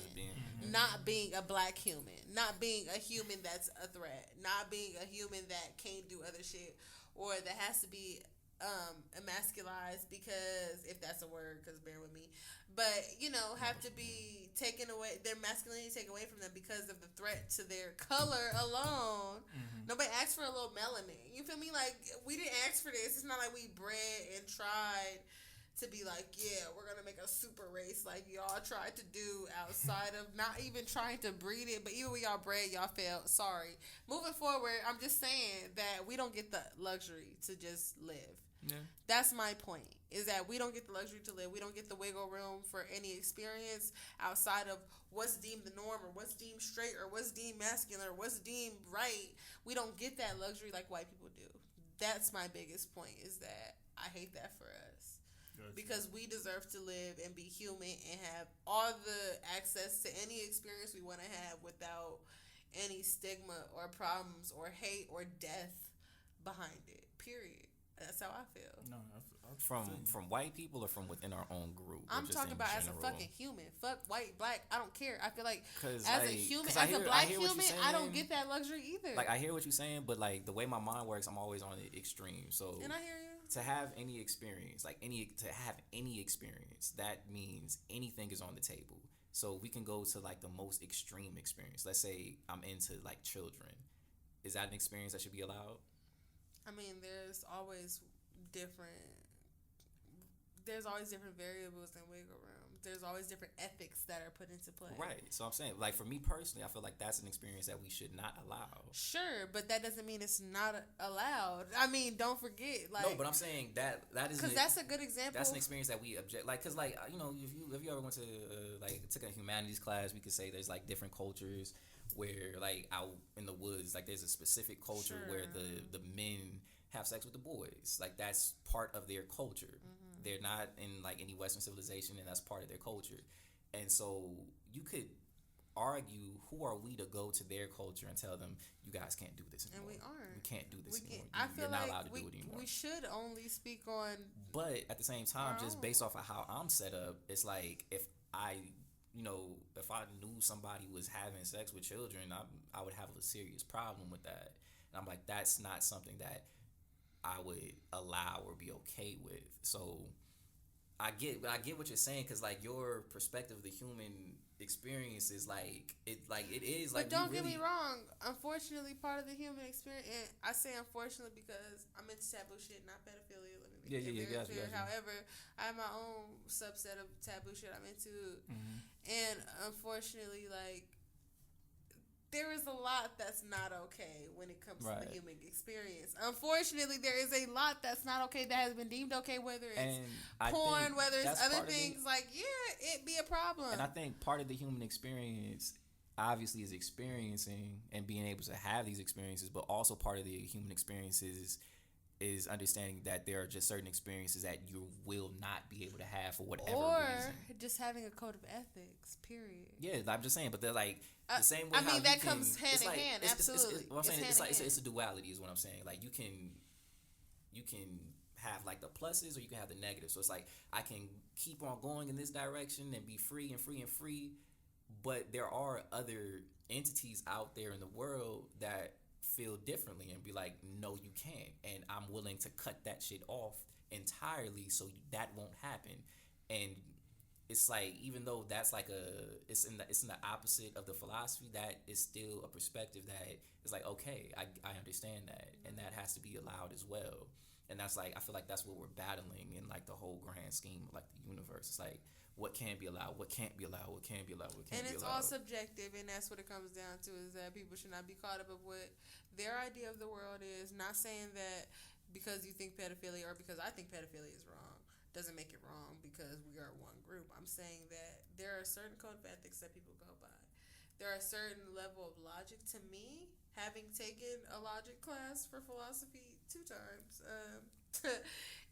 not being a black human, not being a human that's a threat, not being a human that can't do other shit, or that has to be emasculized because, if that's a word, because bear with me, but have to be taken away, their masculinity taken away from them because of the threat to their color alone. Nobody asked for a little melanin. You feel me? Like, we didn't ask for this. It's not like we bred and tried to be like, yeah, we're going to make a super race like y'all tried to do outside of not even trying to breed it. But even when y'all bred, y'all failed. Sorry. Moving forward, I'm just saying that we don't get the luxury to just live. Yeah. That's my point, is that we don't get the luxury to live. We don't get the wiggle room for any experience outside of what's deemed the norm or what's deemed straight or what's deemed masculine or what's deemed right. We don't get that luxury like white people do. That's my biggest point, is that I hate that for us. Gotcha. Because we deserve to live and be human and have all the access to any experience we want to have without any stigma or problems or hate or death behind it. Period. That's how I feel. No, from white people or from within our own group. I'm talking about as a fucking human. Fuck white, black. I don't care. I feel like as like, a human, as a black human, I don't get that luxury either. Like I hear what you're saying, but like the way my mind works, I'm always on the extreme. So and I hear you. To have any experience, that means anything is on the table. So we can go to like the most extreme experience. Let's say I'm into like children. Is that an experience that should be allowed? I mean, there's always different variables and wiggle room. There's always different ethics that are put into play. Right. So I'm saying, like, for me personally, I feel like that's an experience that we should not allow. Sure, but that doesn't mean it's not allowed. I mean, don't forget, like. No, but I'm saying that is because that's a good example. That's an experience that we object, like, because like you know, if you ever went to like took a humanities class, we could say there's like different cultures where like out in the woods, like there's a specific culture where the men have sex with the boys, like that's part of their culture. Mm-hmm. They're not in like any Western civilization, and that's part of their culture. And so you could argue, who are we to go to their culture and tell them you guys can't do this anymore? And we aren't. We can't do this anymore. I feel You're not like allowed to do it anymore. We should only speak on. But at the same time, just based off of how I'm set up, it's like if I knew somebody was having sex with children, I would have a serious problem with that. And I'm like, that's not something that I would allow or be okay with. So I get what you're saying, because like your perspective of the human experience is like it is like. But don't get me wrong. Unfortunately, part of the human experience, and I say unfortunately because I'm into taboo shit, not pedophilia. Let me make it very clear. However, I have my own subset of taboo shit I'm into, and unfortunately, like. There is a lot that's not okay when it comes to the human experience. Unfortunately, there is a lot that's not okay that has been deemed okay, whether it's porn, whether it's other things. Like, yeah, it'd be a problem. And I think part of the human experience obviously is experiencing and being able to have these experiences, but also part of the human experiences is understanding that there are just certain experiences that you will not be able to have for whatever reason. Or just having a code of ethics, period. Yeah, I'm just saying, but they're like the same way. I mean, that comes hand in hand, absolutely. What I'm saying, it's a duality is what I'm saying. Like you can have like the pluses or you can have the negatives. So it's like I can keep on going in this direction and be free and free and free, but there are other entities out there in the world that feel differently and be like, no, you can't, and I'm willing to cut that shit off entirely so that won't happen. And it's like, even though that's like it's in the opposite of the philosophy, that is still a perspective that is like, okay, I understand that, and that has to be allowed as well. And that's like, I feel like that's what we're battling in like the whole grand scheme of like the universe. It's like, what can be allowed, what can't be allowed, what can be allowed, what can't be allowed. And it's all subjective, and that's what it comes down to, is that people should not be caught up with what their idea of the world is. Not saying that because you think pedophilia or because I think pedophilia is wrong doesn't make it wrong because we are one group. I'm saying that there are certain code of ethics that people go by. There are a certain level of logic. To me, having taken a logic class for philosophy 2 times,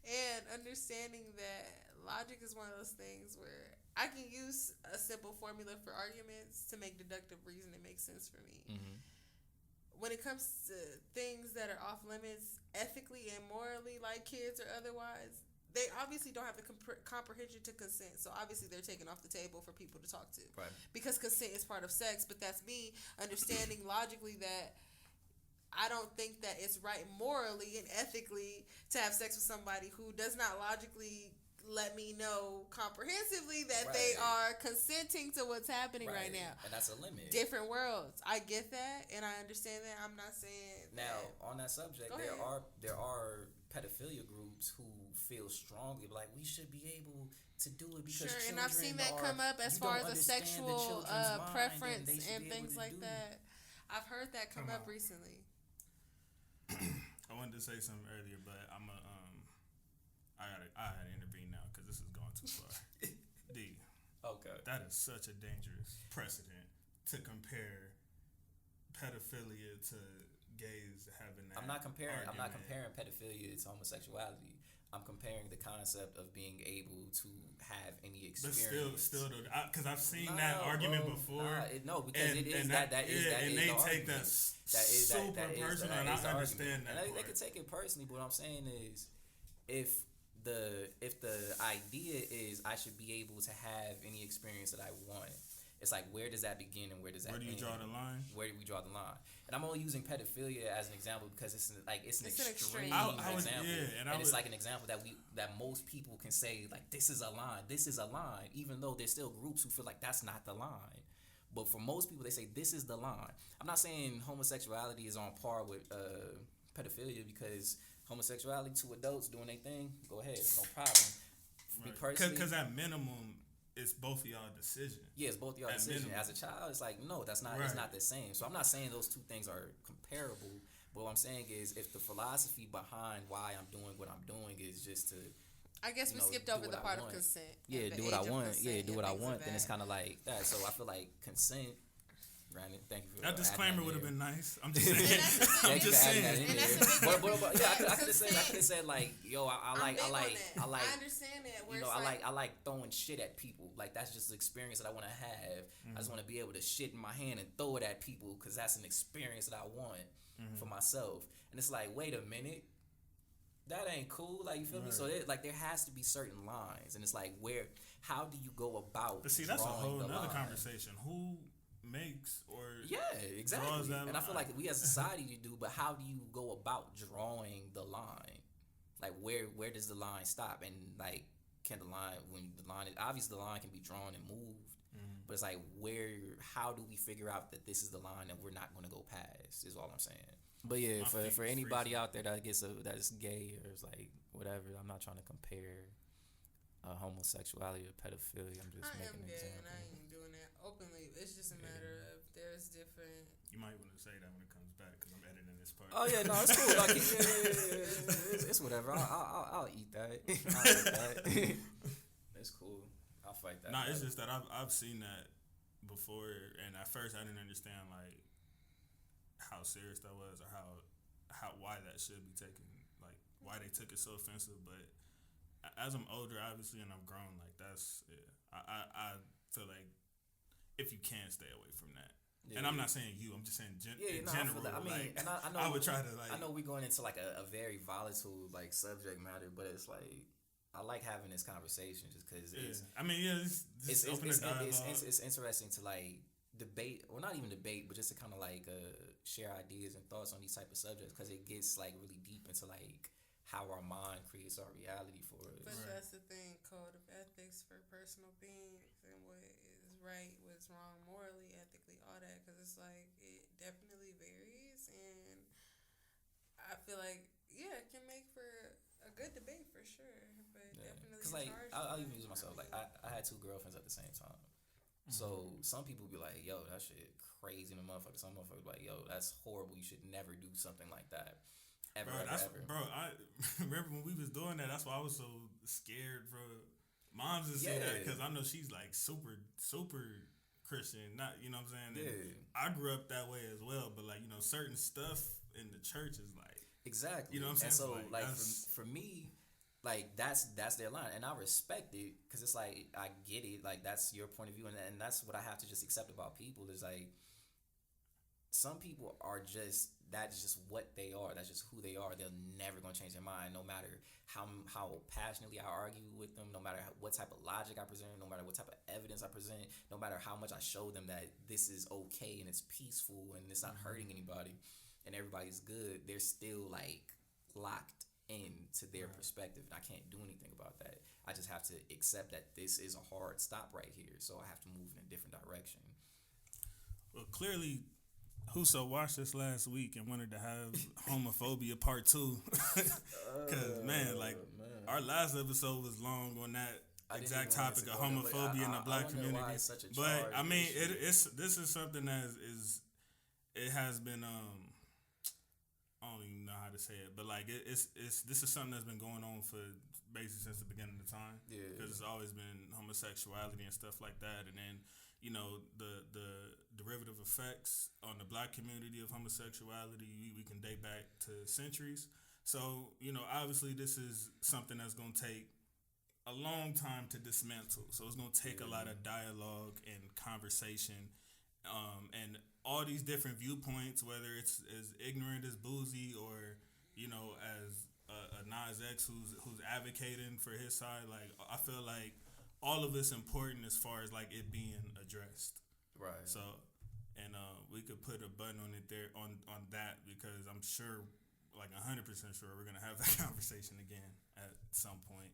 and understanding that logic is one of those things where I can use a simple formula for arguments to make deductive reasoning make sense for me. Mm-hmm. When it comes to things that are off limits ethically and morally, like kids or otherwise, they obviously don't have the comprehension to consent. So obviously they're taken off the table for people to talk to. Right. Because consent is part of sex, but that's me understanding logically that I don't think that it's right morally and ethically to have sex with somebody who does not logically let me know comprehensively that they are consenting to what's happening right now. And that's a limit. Different worlds. I get that, and I understand that. I'm not saying now on that subject, there are pedophilia groups who feel strongly like we should be able to do it because and I've seen that come up as far as a sexual preference and things like that. I've heard that come up recently. I wanted to say something earlier, but I gotta intervene now because this is going too far. D. Okay. That is such a dangerous precedent to compare pedophilia to gays having that. I'm not comparing pedophilia to homosexuality. I'm comparing the concept of being able to have any But experience. still, because I've seen that argument before. Because it is that is and they take argument. that super personal, and I understand that. And they can take it personally, but what I'm saying is, if the idea is I should be able to have any experience that I want, it's like, where does that begin and where does that end? Where do you draw the line? Where do we draw the line? And I'm only using pedophilia as an example because it's an extreme example, and it's like an example that most people can say, like, this is a line, even though there's still groups who feel like that's not the line. But for most people, they say this is the line. I'm not saying homosexuality is on par with pedophilia, because homosexuality, two adults doing their thing, go ahead, no problem. Because at minimum, it's both of y'all decision. Yeah, it's both of y'all decision. Minimum. As a child, it's like, no, that's not. Right. It's not the same. So I'm not saying those two things are comparable. But what I'm saying is, if the philosophy behind why I'm doing what I'm doing is just to, I guess we skipped over the part of consent. Yeah, do what I want. Yeah, do what I want. Then it's kind of like that. So I feel like consent. Brandon, thank you for that disclaimer would have been nice. I'm just saying. I'm just saying that in there. But yeah, I could have said like, yo, I like. I understand that. You know, I like throwing shit at people. Like, that's just the experience that I want to have. I just want to be able to shit in my hand and throw it at people, because that's an experience that I want for myself. And it's like, wait a minute, that ain't cool. Like, you feel me? So there has to be certain lines, and it's like, how do you go about? But see, that's a whole other conversation. Who makes or exactly, and I feel like we as a society do, but how do you go about drawing the line? Like, where does the line stop? And like, can the line, when the line is obviously, the line can be drawn and moved, but it's like, how do we figure out that this is the line that we're not going to go past? Is all I'm saying. But yeah, for anybody out there that that's gay or is like whatever, I'm not trying to compare homosexuality to pedophilia. I'm just making an example. I ain't doing that openly. It's just a matter of there's different. You might want to say that when it comes back, because I'm editing this part. Oh yeah, no, it's cool. Like, it's whatever. I'll eat that. I'll eat that. It's cool. I'll fight that. Nah, it's just that I've seen that before, and at first I didn't understand like how serious that was, or how why that should be taken, like why they took it so offensive. But as I'm older, obviously, and I've grown, like that's I feel like if you can stay away from that. And I'm not saying you. I'm just saying in general. I mean, like, and I know I would try to like. I know we're going into like a very volatile like subject matter, but it's like, I like having this conversation just because it's. I mean, it's interesting to like debate, or not even debate, but just to kind of like share ideas and thoughts on these type of subjects, because it gets like really deep into like how our mind creates our reality for us. But that's the thing, code of ethics for personal beings, and what is right, what's wrong morally, ethically, all that, because it's like, it definitely varies, and I feel like, it can make for a good debate for sure, but definitely. Because like, I'll even use myself, like I had 2 girlfriends at the same time. So some people be like, yo, that shit crazy in the motherfucker. Some motherfuckers be like, yo, that's horrible. You should never do something like that. Ever. Bro, I remember when we was doing that, that's why I was so scared, bro. Moms is say that, because I know she's like super, super Christian. Not, you know what I'm saying? And I grew up that way as well, but like, certain stuff in the church is like. Exactly. You know what I'm saying? And so like for me, like that's their line, and I respect it, because it's like, I get it, like that's your point of view, and that's what I have to just accept about people, is like, some people are just, that's just what they are, that's just who they are. They're never gonna change their mind, no matter how passionately I argue with them, no matter what type of logic I present, no matter what type of evidence I present, no matter how much I show them that this is okay and it's peaceful and it's not hurting anybody and everybody's good. They're still like locked into their perspective, and I can't do anything about that. I just have to accept that this is a hard stop right here, so I have to move in a different direction. Well, clearly, Huso watched this last week and wanted to have Homophobia Part 2. Because, our last episode was long on that exact topic of homophobia in the black community. But, I mean, this is something that it has been, I don't even know how to say it, but like this is something that's been going on for basically since the beginning of time. Yeah. Because it's always been homosexuality and stuff like that, and then the derivative effects on the black community of homosexuality we can date back to centuries. So, obviously this is something that's going to take a long time to dismantle. So it's going to take a lot of dialogue and conversation, and all these different viewpoints, whether it's as ignorant as Boozy or, as a Nas X who's advocating for his side. Like, I feel like all of it's important as far as like it being addressed. Right. So, and we could put a button on it there on that, because I'm sure, like 100% sure, we're gonna have that conversation again at some point.